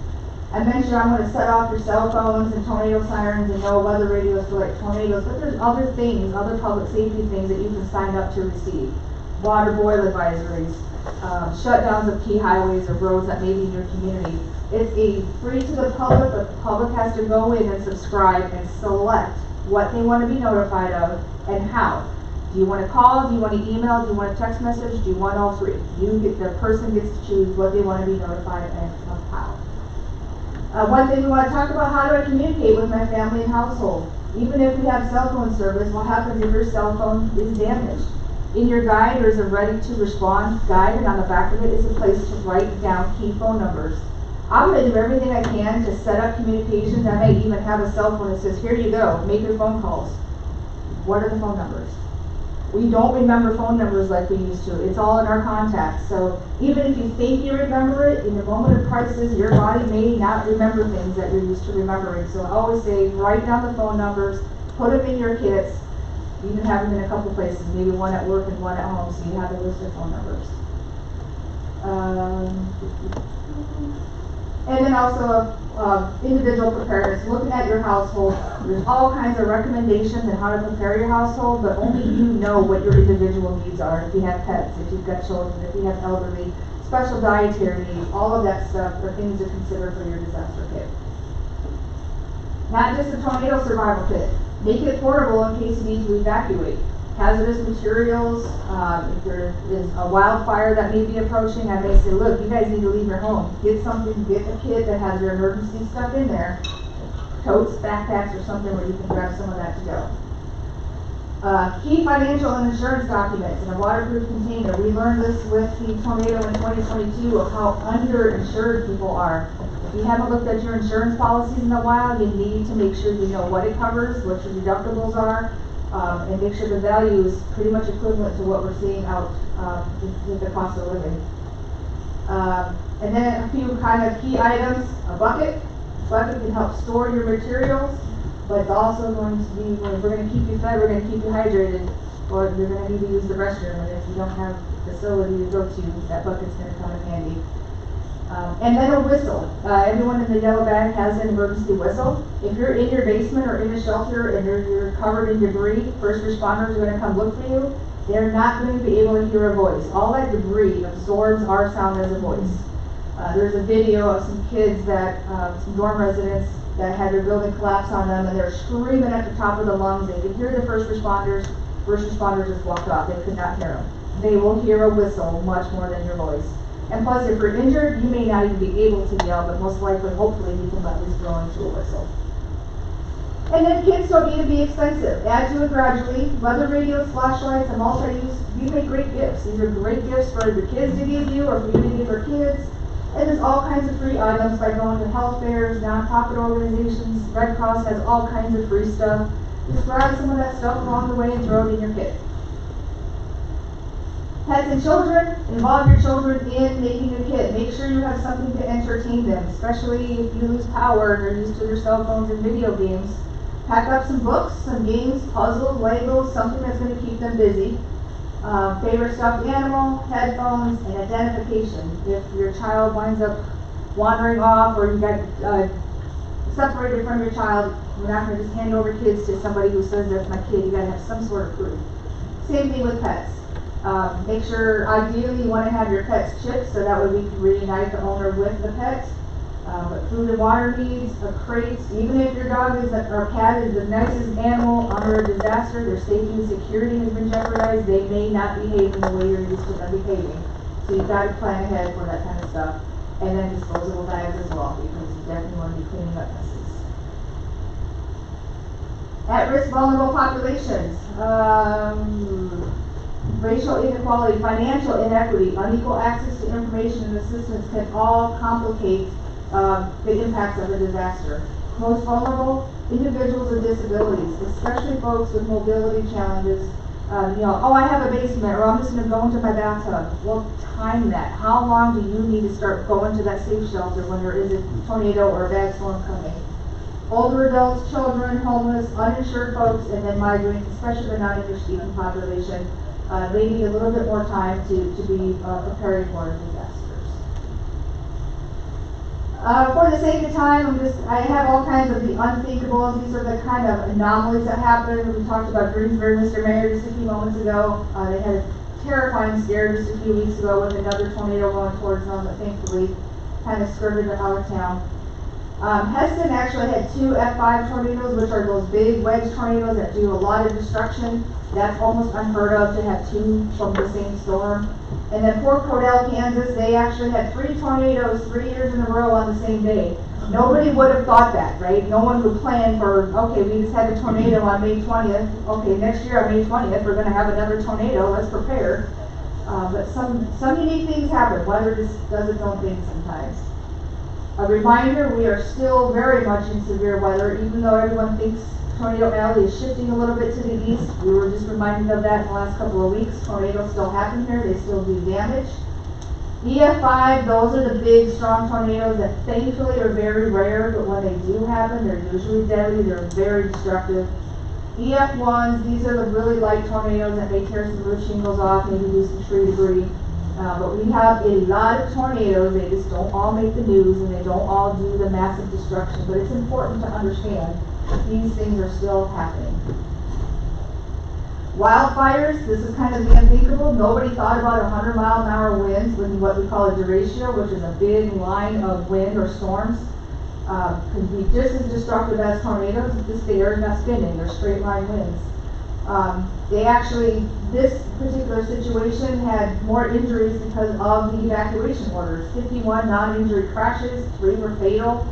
I mentioned I'm going to set off your cell phones and tornado sirens and no weather radios for like tornadoes, but there's other things, other public safety things that you can sign up to receive. Water boil advisories, shutdowns of key highways or roads that may be in your community. It's free to the public, but the public has to go in and subscribe and select what they want to be notified of and how. Do you want to call? Do you want to email? Do you want a text message? Do you want all three? The person gets to choose what they want to be notified and how. One thing we want to talk about, how do I communicate with my family and household? Even if we have cell phone service, what happens if your cell phone is damaged? In your guide, there's a ready to respond guide, and on the back of it is a place to write down key phone numbers. I'm going to do everything I can to set up communications. I may even have a cell phone that says, here you go, make your phone calls. What are the phone numbers? We don't remember phone numbers like we used to. It's all in our contacts. So even if you think you remember it, in the moment of crisis, your body may not remember things that you're used to remembering. So I always say, write down the phone numbers, put them in your kits, even have them in a couple places, maybe one at work and one at home, so you have a list of phone numbers. And then also individual preparedness, looking at your household. There's all kinds of recommendations on how to prepare your household, but only you know what your individual needs are. If you have pets, if you've got children, if you have elderly, special dietary needs, all of that stuff are things to consider for your disaster kit. Not just a tornado survival kit. Make it portable in case you need to evacuate. Hazardous materials, if there is a wildfire that may be approaching, I may say, look, you guys need to leave your home. Get something, get a kit that has your emergency stuff in there, totes, backpacks, or something where you can grab some of that to go. Key financial and insurance documents in a waterproof container. We learned this with the tornado in 2022 of how underinsured people are. If you haven't looked at your insurance policies in a while, you need to make sure you know what it covers, what your deductibles are, and make sure the value is pretty much equivalent to what we're seeing out with the cost of living. And then a few kind of key items. A bucket. Bucket can help store your materials, but it's also going to be, when we're going to keep you fed, we're going to keep you hydrated, or you're going to need to use the restroom, and if you don't have a facility to go to, that bucket's going to come in handy. And then a whistle. Everyone in the yellow bag has an emergency whistle. If you're in your basement or in a shelter and you're covered in debris, first responders are going to come look for you. They're not going to be able to hear a voice. All that debris absorbs our sound as a voice. There's a video of some kids that, some dorm residents that had their building collapse on them, and they're screaming at the top of the lungs. They could hear the first responders. First responders just walked off. They could not hear them. They will hear a whistle much more than your voice. And plus, if you're injured, you may not even be able to yell, but most likely, hopefully, you can at least blow into a whistle. And then kits don't need to be expensive. Add to it gradually. Weather radios, flashlights, and multi-use. You make great gifts. These are great gifts for your kids to give you or for you to give your kids. And there's all kinds of free items by going to health fairs, nonprofit organizations. Red Cross has all kinds of free stuff. Just grab some of that stuff along the way and throw it in your kit. Pets and children, involve your children in making a kit. Make sure you have something to entertain them, especially if you lose power and they're used to their cell phones and video games. Pack up some books, some games, puzzles, Legos, something that's going to keep them busy. Favorite stuffed animal, headphones, and identification. If your child winds up wandering off or you got separated from your child, we're not going to just hand over kids to somebody who says that's my kid. You got to have some sort of proof. Same thing with pets. Make sure, ideally, you want to have your pets chipped so that way we can reunite the owner with the pet. But food and water needs, a crate, even if your dog is, or cat is the nicest animal under a disaster, their safety and security has been jeopardized, they may not behave in the way you're used to them behaving. So you've got to plan ahead for that kind of stuff. And then disposable bags as well, because you definitely want to be cleaning up messes. At-risk vulnerable populations, racial inequality, financial inequity, unequal access to information and assistance can all complicate the impacts of a disaster. Most vulnerable, individuals with disabilities, especially folks with mobility challenges. Oh, I have a basement, or I'm just going to go into my bathtub. Well, time that. How long do you need to start going to that safe shelter when there is a tornado or a bad storm coming? Older adults, children, homeless, uninsured folks, and then migrants, especially the non-English speaking population, they need a little bit more time to be preparing for disasters. For the sake of time, I have all kinds of the unthinkables. These are the kind of anomalies that happen. We talked about Greensburg, Mr. Mayor, just a few moments ago. They had a terrifying scare just a few weeks ago with another tornado going towards them, but thankfully kind of skirted out of town. Heston actually had 2 F5 tornadoes, which are those big wedge tornadoes that do a lot of destruction. That's almost unheard of to have 2 from the same storm. And then Fort Cordell, Kansas, they actually had 3 tornadoes 3 years in a row on the same day. Nobody would have thought that, right? No one would plan for, okay, we just had a tornado on May 20th. Okay, next year on May 20th, we're going to have another tornado. Let's prepare. But some unique things happen. Weather just does its own thing sometimes. A reminder, we are still very much in severe weather, even though everyone thinks Tornado Alley is shifting a little bit to the east. We were just reminded of that in the last couple of weeks. Tornadoes still happen here, they still do damage. EF5, those are the big, strong tornadoes that thankfully are very rare, but when they do happen, they're usually deadly, they're very destructive. EF1s, these are the really light tornadoes that may tear some roof shingles off, maybe do some tree debris. But we have a lot of tornadoes, they just don't all make the news and they don't all do the massive destruction, but it's important to understand that these things are still happening. Wildfires, this is kind of the unthinkable. Nobody thought about 100-mile-an-hour winds with what we call a derecho, which is a big line of wind or storms. Can be just as destructive as tornadoes, just they are not spinning, they're straight line winds. This particular situation had more injuries because of the evacuation orders. 51 non-injury crashes, 3 were fatal,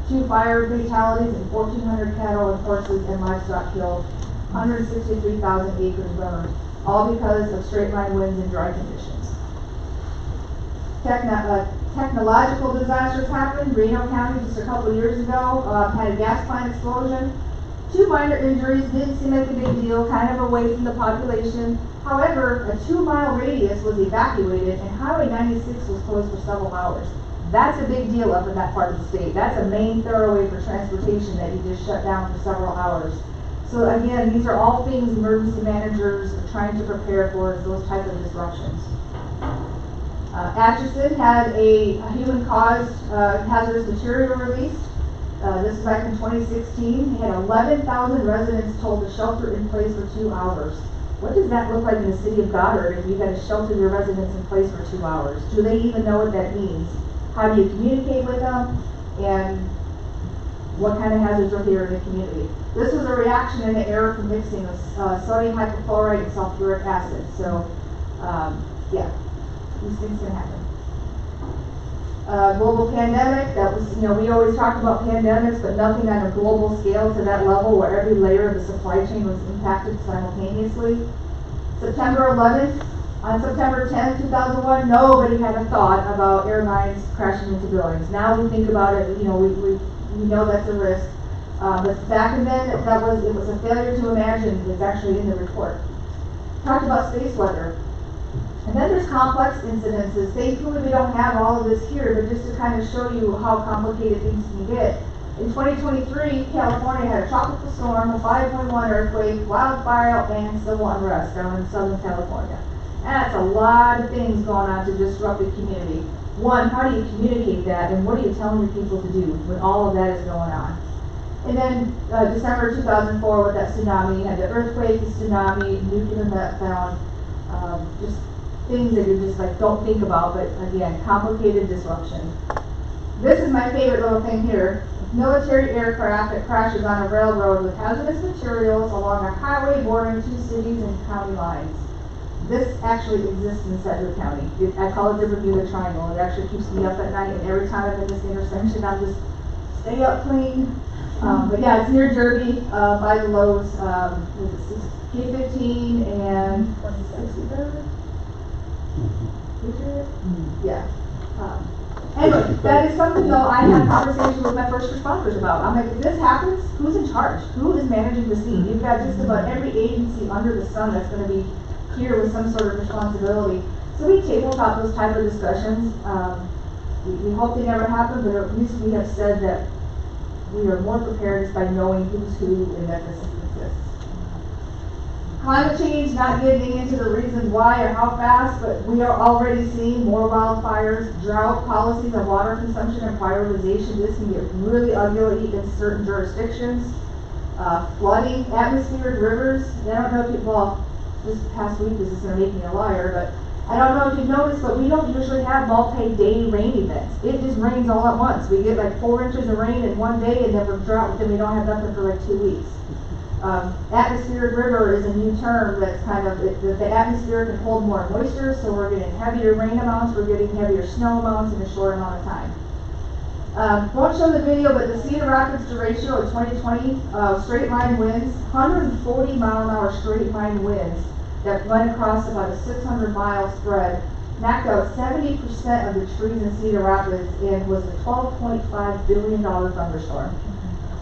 2 fire fatalities, and 1,400 cattle and horses and livestock killed, 163,000 acres burned, all because of straight line winds and dry conditions. Technological disasters happened. Reno County just a couple years ago had a gas plant explosion. 2 minor injuries, didn't seem like a big deal, kind of away from the population. However, a 2-mile radius was evacuated and Highway 96 was closed for several hours. That's a big deal up in that part of the state. That's a main thoroughway for transportation that you just shut down for several hours. So again, these are all things emergency managers are trying to prepare for, those type of disruptions. Atchison had a human-caused hazardous material released. This is back in 2016. They had 11,000 residents told to shelter in place for 2 hours. What does that look like in the city of Goddard if you had to shelter your residents in place for 2 hours? Do they even know what that means? How do you communicate with them? And what kind of hazards are here in the community? This was a reaction in the air from mixing of sodium hypochlorite and sulfuric acid. So, yeah, these things can happen. Global pandemic, that was, we always talked about pandemics, but nothing on a global scale to that level where every layer of the supply chain was impacted simultaneously. September 11th, on September 10th, 2001, nobody had a thought about airlines crashing into buildings. Now we think about it, we know that's a risk. But back then, it was a failure to imagine. It's actually in the report. Talked about space weather. And then there's complex incidences. Thankfully, we don't have all of this here, but just to kind of show you how complicated things can get. In 2023, California had a tropical storm, a 5.1 earthquake, wildfire, and civil unrest down in Southern California. And that's a lot of things going on to disrupt the community. One, how do you communicate that, and what are you telling your people to do when all of that is going on? And then December 2004 with that tsunami, you had the earthquake, the tsunami, nuclear meltdown, just things that you just don't think about, but again, complicated disruption. This is my favorite little thing here. Military aircraft that crashes on a railroad with hazardous materials along a highway bordering 2 cities and county lines. This actually exists in Sedgwick County. I call it the Bermuda Triangle. It actually keeps me up at night, and every time I'm in this intersection, I'm just stay up clean. But yeah, it's near Derby, by the Lowe's, K15 and 63rd? Yeah. Anyway, that is something though I had conversations with my first responders about. I'm like, if this happens, who's in charge? Who is managing the scene? You've got just about every agency under the sun that's going to be here with some sort of responsibility. So we tabletop those type of discussions. We hope they never happen, but at least we have said that we are more prepared just by knowing who's who and that this exists. Climate change, not getting into the reasons why or how fast, but we are already seeing more wildfires, drought, policies on water consumption and prioritization. This can get really ugly in certain jurisdictions. Flooding, atmospheric rivers. I don't know if people, well, this past week this is going to make me a liar, but I don't know if you've noticed, but we don't usually have multi-day rain events. It just rains all at once. We get like 4 inches of rain in one day and then we're drought, then we don't have nothing for like 2 weeks. Atmospheric river is a new term that's kind of, the atmosphere can hold more moisture, so we're getting heavier rain amounts, we're getting heavier snow amounts in a short amount of time. Won't show the video, but the Cedar Rapids derecho in 2020, straight line winds, 140 mile an hour straight line winds that went across about a 600-mile spread, knocked out 70% of the trees in Cedar Rapids and was a $12.5 billion thunderstorm.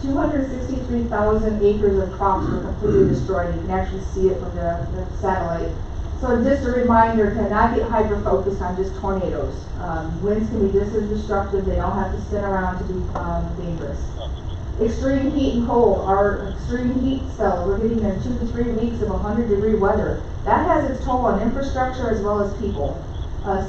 263,000 acres of crops were completely destroyed. You can actually see it from the satellite. So just a reminder to not get hyper-focused on just tornadoes. Winds can be just as destructive. They don't have to spin around to be dangerous. Extreme heat and cold. Our extreme heat spell, we're getting in 2 to 3 weeks of 100-degree weather. That has its toll on infrastructure as well as people.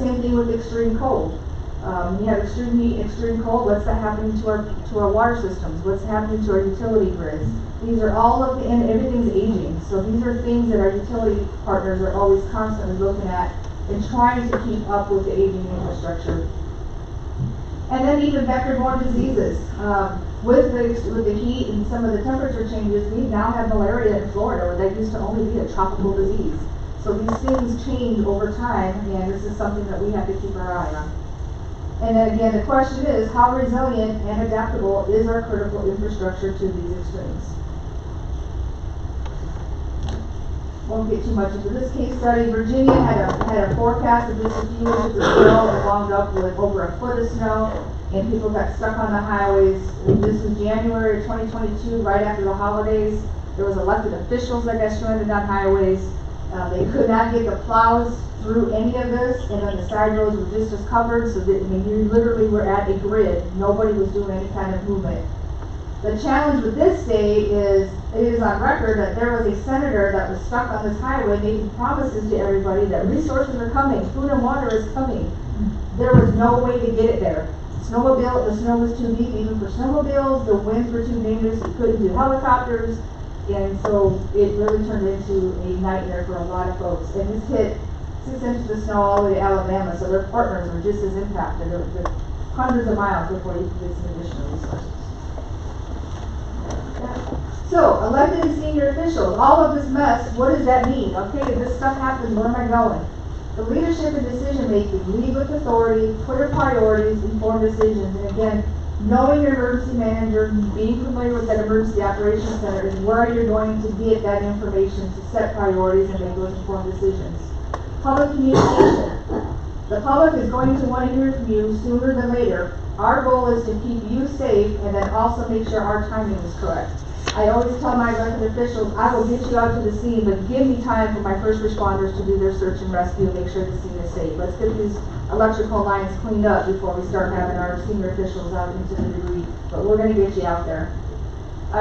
Same thing with extreme cold. You have extreme heat, extreme cold. What's that happening to our water systems? What's happening to our utility grids? These are all of the, and everything's aging. So these are things that our utility partners are always constantly looking at and trying to keep up with the aging infrastructure. And then even vector-borne diseases. With the heat and some of the temperature changes, we now have malaria in Florida, where that used to only be a tropical disease. So these things change over time, and this is something that we have to keep our eye on. And then again, the question is, how resilient and adaptable is our critical infrastructure to these extremes? Won't get too much into this case study. Virginia had a forecast of just a few inches of snow and wound up with over a foot of snow, and people got stuck on the highways. And this was January of 2022, right after the holidays. There was elected officials that got stranded on highways. They could not get the plows through any of this, and then the side roads were just as covered, so that, I mean, you literally were at a grid. Nobody was doing any kind of movement. The challenge with this state is, it is on record that there was a senator that was stuck on this highway making promises to everybody that resources are coming, food and water is coming. There was no way to get it there. The snow was too deep even for snowmobiles, the winds were too dangerous, you couldn't do helicopters, and so it really turned into a nightmare for a lot of folks. And this hit 6 inches of snow all the way to Alabama, so their partners were just as impacted. There were hundreds of miles before you could get some additional resources. So, elected and senior officials, all of this mess, what does that mean? Okay, if this stuff happens, where am I going? The leadership and decision making, lead with authority, clear priorities, informed decisions, and again, knowing your emergency manager, being familiar with that emergency operations center is where you're going to get that information to set priorities and make those informed decisions. Public communication. The public is going to want to hear from you sooner than later. Our goal is to keep you safe and then also make sure our timing is correct. I always tell my elected officials, I will get you out to the scene, but give me time for my first responders to do their search and rescue and make sure the scene is safe. Let's get these electrical lines cleaned up before we start having our senior officials out into the debris, but we're going to get you out there.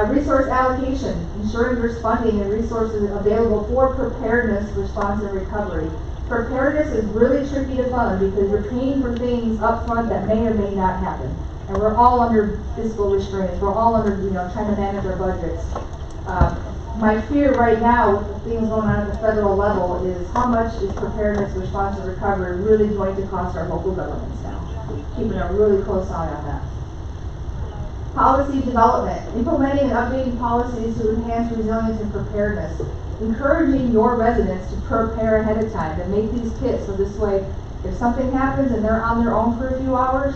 Resource allocation, ensuring there's funding and resources available for preparedness, response, and recovery. Preparedness is really tricky to fund because you're paying for things up front that may or may not happen. And we're all under fiscal restraints. We're all under, trying to manage our budgets. My fear right now with the things going on at the federal level is how much is preparedness, response, and recovery really going to cost our local governments now. keeping a really close eye on that. Policy development, implementing and updating policies to enhance resilience and preparedness. Encouraging your residents to prepare ahead of time, to make these kits, so this way, if something happens and they're on their own for a few hours,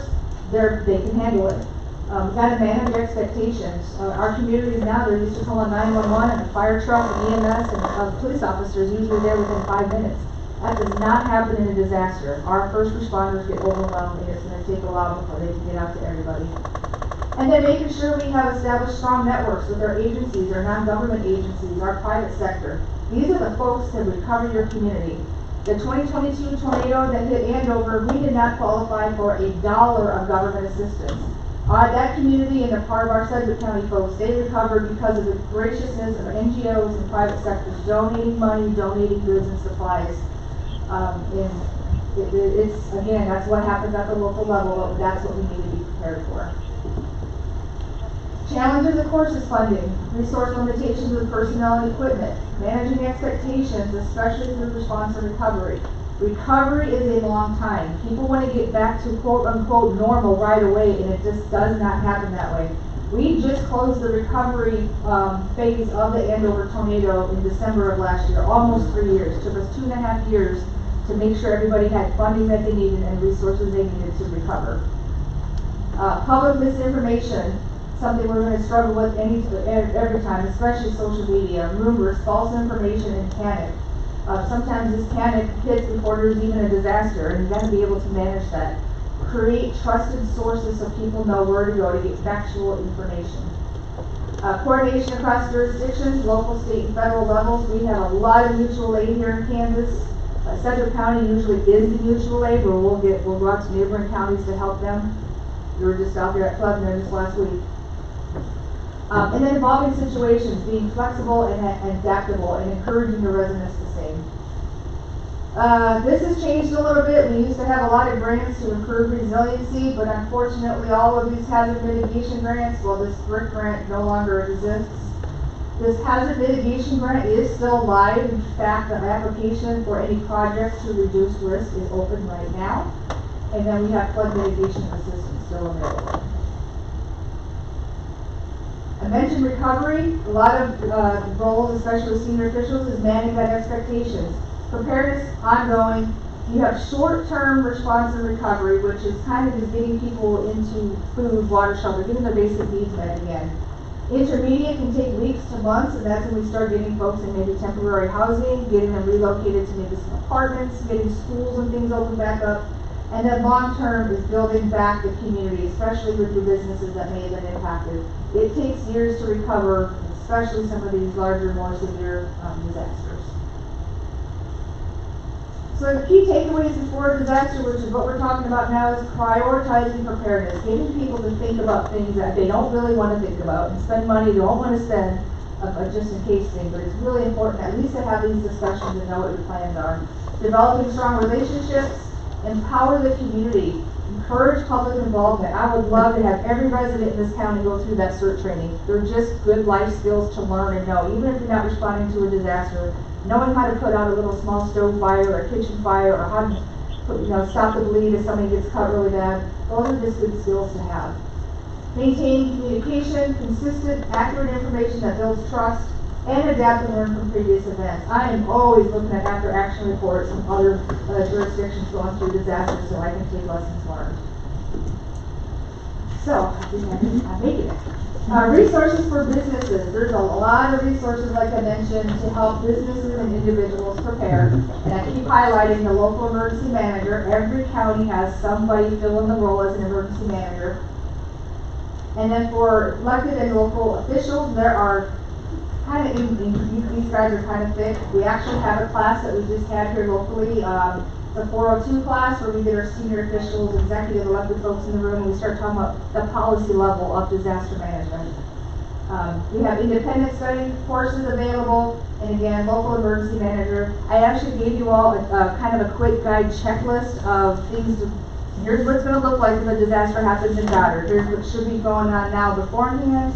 they can handle it. We've got to manage expectations. Our communities now, they're used to calling 911 and a fire truck and EMS and police officers usually there within 5 minutes. That does not happen in a disaster. Our first responders get overwhelmed and it's going to take a while before they can get out to everybody. And then making sure we have established strong networks with our agencies, our non-government agencies, our private sector. These are the folks that recover your community. The 2022 tornado that hit Andover, we did not qualify for $1 of government assistance. That community and a part of our Sedgwick County folks, they recovered because of the graciousness of NGOs and private sectors donating money, donating goods and supplies. It's again, that's what happens at the local level, but that's what we need to be prepared for. Challenges, of course, is funding, resource limitations with personnel and equipment, managing expectations, especially through response and recovery. Recovery is a long time. People want to get back to quote-unquote normal right away, and it just does not happen that way. We just closed the recovery phase of the Andover tornado in December of last year, almost 3 years. It took us 2.5 years to make sure everybody had funding that they needed and resources they needed to recover. Public misinformation, something we're going to struggle with every time, especially social media, rumors, false information, and panic. Sometimes this panic hits before there's even a disaster, and you've got to be able to manage that. Create trusted sources so people know where to go to get factual information. Coordination across jurisdictions, local, state, and federal levels. We have a lot of mutual aid here in Kansas. Sedgwick County usually is the mutual aid, where we'll go out to neighboring counties to help them. We were just out there at Klubner this last week. And then evolving situations, being flexible and adaptable, and encouraging the residents the same. This has changed a little bit. We used to have a lot of grants to improve resiliency, but unfortunately all of these hazard mitigation grants, well, this BRIC grant no longer exists. This hazard mitigation grant is still live. In fact, the application for any projects to reduce risk is open right now. And then we have flood mitigation assistance still available. I mentioned recovery. A lot of roles, especially senior officials, is managing that expectations. Preparedness, ongoing. You have short-term response and recovery, which is kind of just getting people into food, water, shelter, getting their basic needs met again. Intermediate can take weeks to months, and that's when we start getting folks in maybe temporary housing, getting them relocated to maybe some apartments, getting schools and things opened back up. And then long-term is building back the community, especially with your businesses that may have been impacted. It takes years to recover, especially some of these larger, more severe disasters. So the key takeaways before a disaster, which is what we're talking about now, is prioritizing preparedness, getting people to think about things that they don't really want to think about, and spend money they don't want to spend, just in case thing. But it's really important at least to have these discussions and know what your plans are. Developing strong relationships. Empower the community. Encourage public involvement. I would love to have every resident in this county go through that CERT training. They're just good life skills to learn and know. Even if you're not responding to a disaster, knowing how to put out a little small stove fire or a kitchen fire, or how to stop the bleed if somebody gets cut really bad. Those are just good skills to have. Maintain communication, consistent, accurate information that builds trust, and adapt and learn from previous events. I am always looking at after-action reports from other jurisdictions going through disasters so I can take lessons learned. So, I think I'm making it. Resources for businesses. There's a lot of resources, like I mentioned, to help businesses and individuals prepare. And I keep highlighting the local emergency manager. Every county has somebody filling the role as an emergency manager. And then for elected and local officials, there are these guys are kind of thick. We actually have a class that we just had here locally, the 402 class, where we get our senior officials, executive elected folks in the room, and we start talking about the policy level of disaster management. We have independent study courses available, and again, local emergency manager. I actually gave you all kind of a quick guide checklist of things to, here's what it's going to look like if a disaster happens in Goddard. Here's what should be going on now beforehand,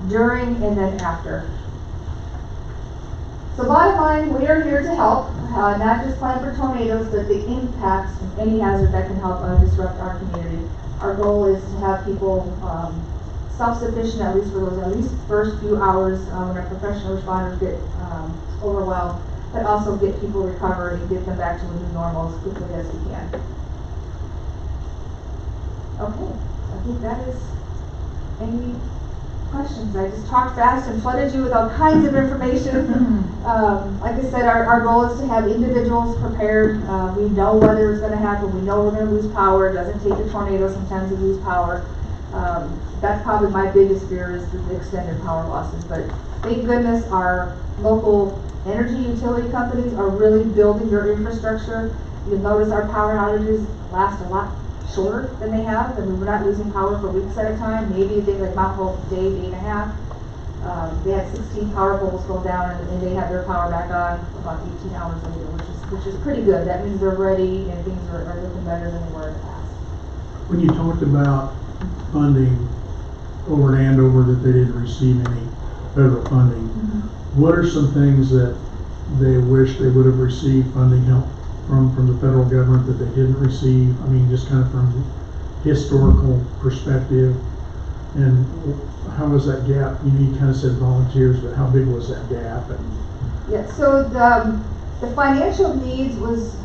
during, and then after. So bottom line, we are here to help, not just plan for tornadoes, but the impacts from any hazard that can help disrupt our community. Our goal is to have people self-sufficient, at least for those at least first few hours when our professional responders get overwhelmed, but also get people recovered and get them back to a new normal as quickly as we can. Okay, I think that is any questions. I just talked fast and flooded you with all kinds of information. Like I said, our goal is to have individuals prepared. We know weather is going to happen. We know we're going to lose power. It doesn't take a tornado sometimes to lose power. That's probably my biggest fear is the extended power losses. But thank goodness our local energy utility companies are really building their infrastructure. You'll notice our power outages last a lot shorter than they have, and we're not losing power for weeks at a time. Maybe a day like Mount Hope, day and a half. They had 16 power poles go down, and they had their power back on about 18 hours later, which is pretty good. That means they're ready and things are looking better than they were in the past. When you talked about funding over in Andover that they didn't receive any federal funding, what are some things that they wish they would have received funding help from the federal government that they didn't receive? I mean, just kind of from historical perspective, and how was that gap? You kind of said volunteers, but how big was that gap? And yeah, so the financial needs was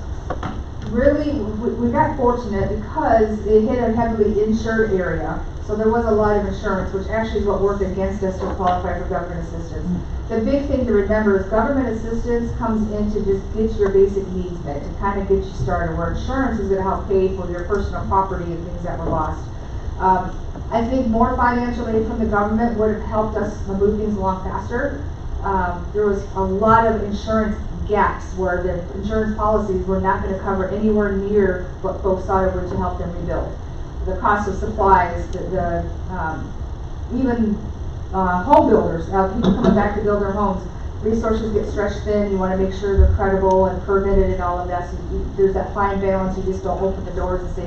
really, we got fortunate because it hit a heavily insured area. So there was a lot of insurance, which actually is what worked against us to qualify for government assistance. The big thing to remember is government assistance comes in to just get your basic needs met, to kind of get you started, where insurance is going to help pay for your personal property and things that were lost. I think more financial aid from the government would have helped us move things along faster. There was a lot of insurance gaps where the insurance policies were not going to cover anywhere near what folks thought it would to help them rebuild. The cost of supplies, even home builders, people coming back to build their homes, resources get stretched thin. You want to make sure they're credible and permitted and all of that. So there's that fine balance. You just don't open the doors and say,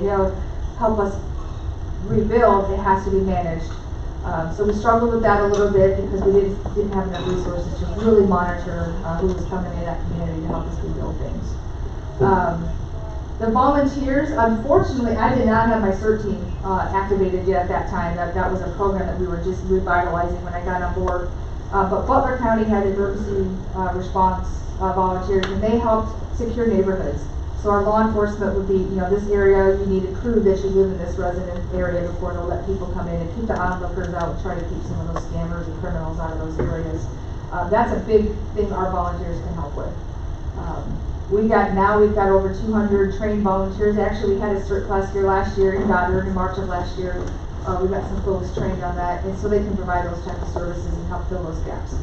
help us rebuild. It has to be managed. So we struggled with that a little bit because we didn't have enough resources to really monitor who was coming in that community to help us rebuild things. The volunteers, unfortunately, I did not have my CERT team activated yet at that time. That was a program that we were just revitalizing when I got on board. But Butler County had emergency response volunteers, and they helped secure neighborhoods. So our law enforcement would be, this area, you need to prove that you live in this resident area before they'll let people come in, and keep the onlookers out and try to keep some of those scammers and criminals out of those areas. That's a big thing our volunteers can help with. We've got over 200 trained volunteers. Actually, we had a CERT class here last year in Goddard in March of last year. We got some folks trained on that, and so they can provide those types of services and help fill those gaps.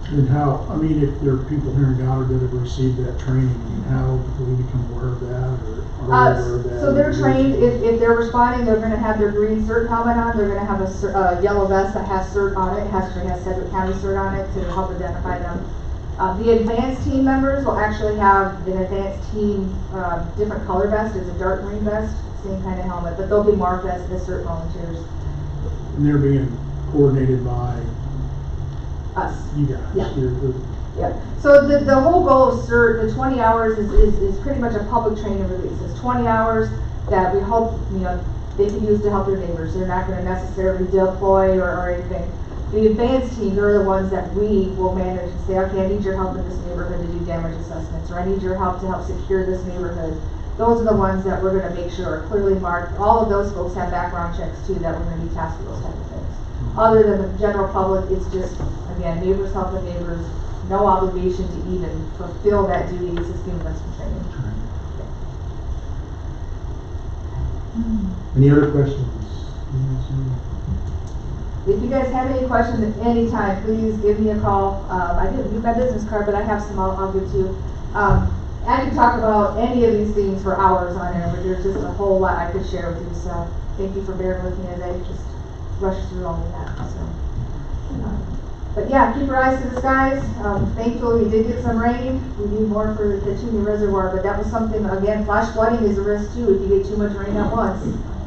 And if there are people here in Goddard that have received that training, how do we become aware of that, or are we aware of that? So they're trained, if they're responding, they're going to have their green CERT helmet on, they're going to have a yellow vest that has CERT on it, has Sedgwick County CERT on it to help identify them. The advanced team members will actually have an advanced team different color vest. It's a dark green vest, same kind of helmet, but they'll be marked as CERT volunteers. And they're being coordinated by us. You guys. Yeah. Yeah. So the whole goal of CERT, the 20 hours is pretty much a public training release. It's 20 hours that we hope they can use to help their neighbors. They're not going to necessarily deploy or anything. The advanced team, they're the ones that we will manage and say, okay, I need your help in this neighborhood to do damage assessments, or I need your help to help secure this neighborhood. Those are the ones that we're going to make sure are clearly marked. All of those folks have background checks too that we're going to be tasked with those type of things. Other than the general public, it's just, again, neighbors helping neighbors, no obligation to even fulfill that duty. It's just giving us some training. Any other questions? If you guys have any questions at any time, please give me a call. I didn't leave my business card, but I have some I'll give to you. I can talk about any of these things for hours on end, but there's just a whole lot I could share with you. So thank you for bearing with me as I just rush through all of that. But yeah, keep your eyes to the skies. Thankfully, we did get some rain. We need more for the Toomey Reservoir, but that was something, again, flash flooding is a risk too if you get too much rain at once.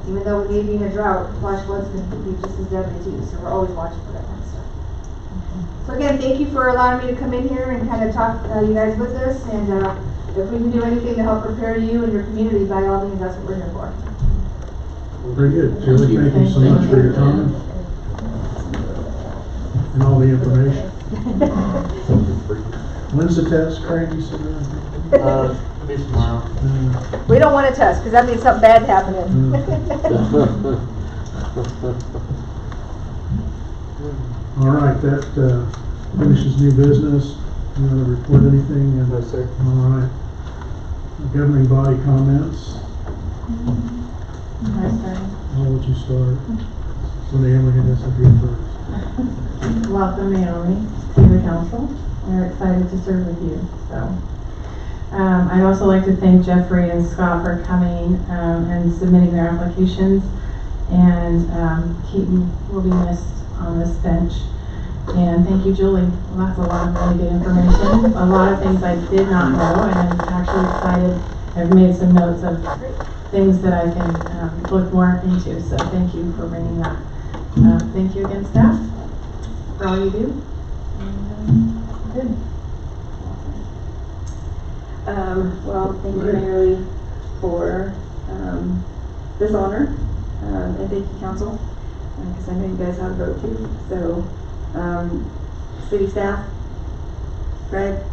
Even though we may be in a drought, flash floods can be just as deadly too, so we're always watching for that kind of stuff. So again, thank you for allowing me to come in here and kind of talk you guys with us, and if we can do anything to help prepare you and your community, by all means, that's what we're here for. Very good. Julie, thank you so much for your time and all the information. When's the test, Craig? You said that? Maybe tomorrow. We don't want to test, because that means something bad happening. All right, that finishes new business. You want to report anything? No, sir. All right. Governing body comments. How would you start? So Naomi, get us up here first. Welcome, Naomi, to the council. We're excited to serve with you. So, I'd also like to thank Jeffrey and Scott for coming and submitting their applications. And Keaton will be missed on this bench. And thank you, Julie. Well, that's a lot of really good information. A lot of things I did not know, and I'm actually excited. I've made some notes of things that I can look more into. So thank you for bringing that. Thank you again, staff, for all you do. Good. Well, thank you, Mayor Lee, for this honor, and thank you, council, because I know you guys have a vote too. So, city staff, Fred,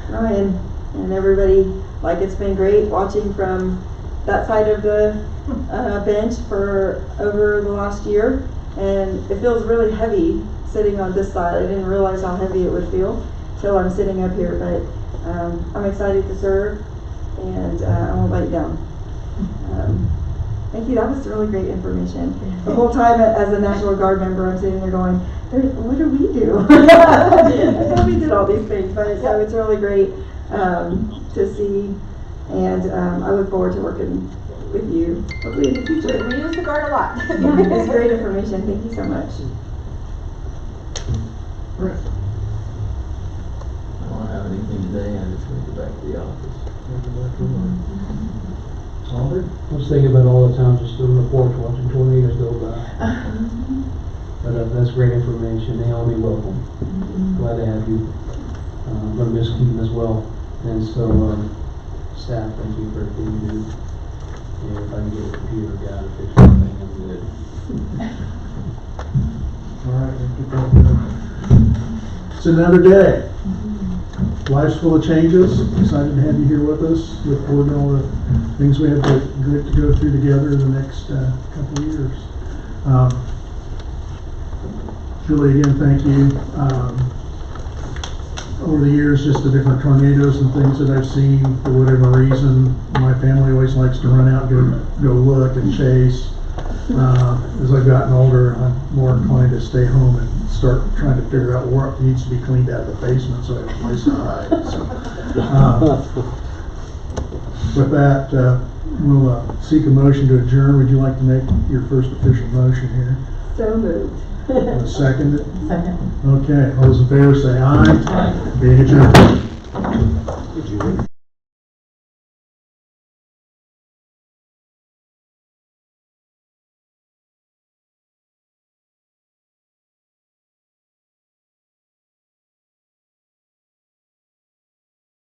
Ryan, and everybody, like, it's been great watching from that side of the bench for over the last year, and it feels really heavy sitting on this side. I didn't realize how heavy it would feel till I'm sitting up here, but I'm excited to serve, and I won't let you down. Thank you, that was really great information. The whole time as a National Guard member, I'm sitting there going, what do we do? I thought we did all these things, but so it's really great to see, and I look forward to working with you, hopefully in the future. We use the guard a lot. It's great information, thank you so much. Right. I don't have anything today, I just want to go back to the office. Albert? I was thinking about all the times I stood on the porch watching tornadoes go by. But that's great information. Naomi, welcome. Glad to have you. I'm going to miss Keaton as well. And so, staff, thank you for everything you do. And if I can get a computer guy to fix everything, I'm good. All right, we'll get that done. It's another day. Life's full of changes. Excited to have you here with us. Look forward to all the things we have to go through together in the next couple of years. Julie, again, thank you. Over the years, just the different tornadoes and things that I've seen, for whatever reason, my family always likes to run out and go look and chase. As I've gotten older, I'm more inclined to stay home and start trying to figure out what needs to be cleaned out of the basement so I have a place to hide. So, with that, we'll seek a motion to adjourn. Would you like to make your first official motion here? So moved. Second it? Second. Okay, all those in favor say aye. Aye. Being adjourned.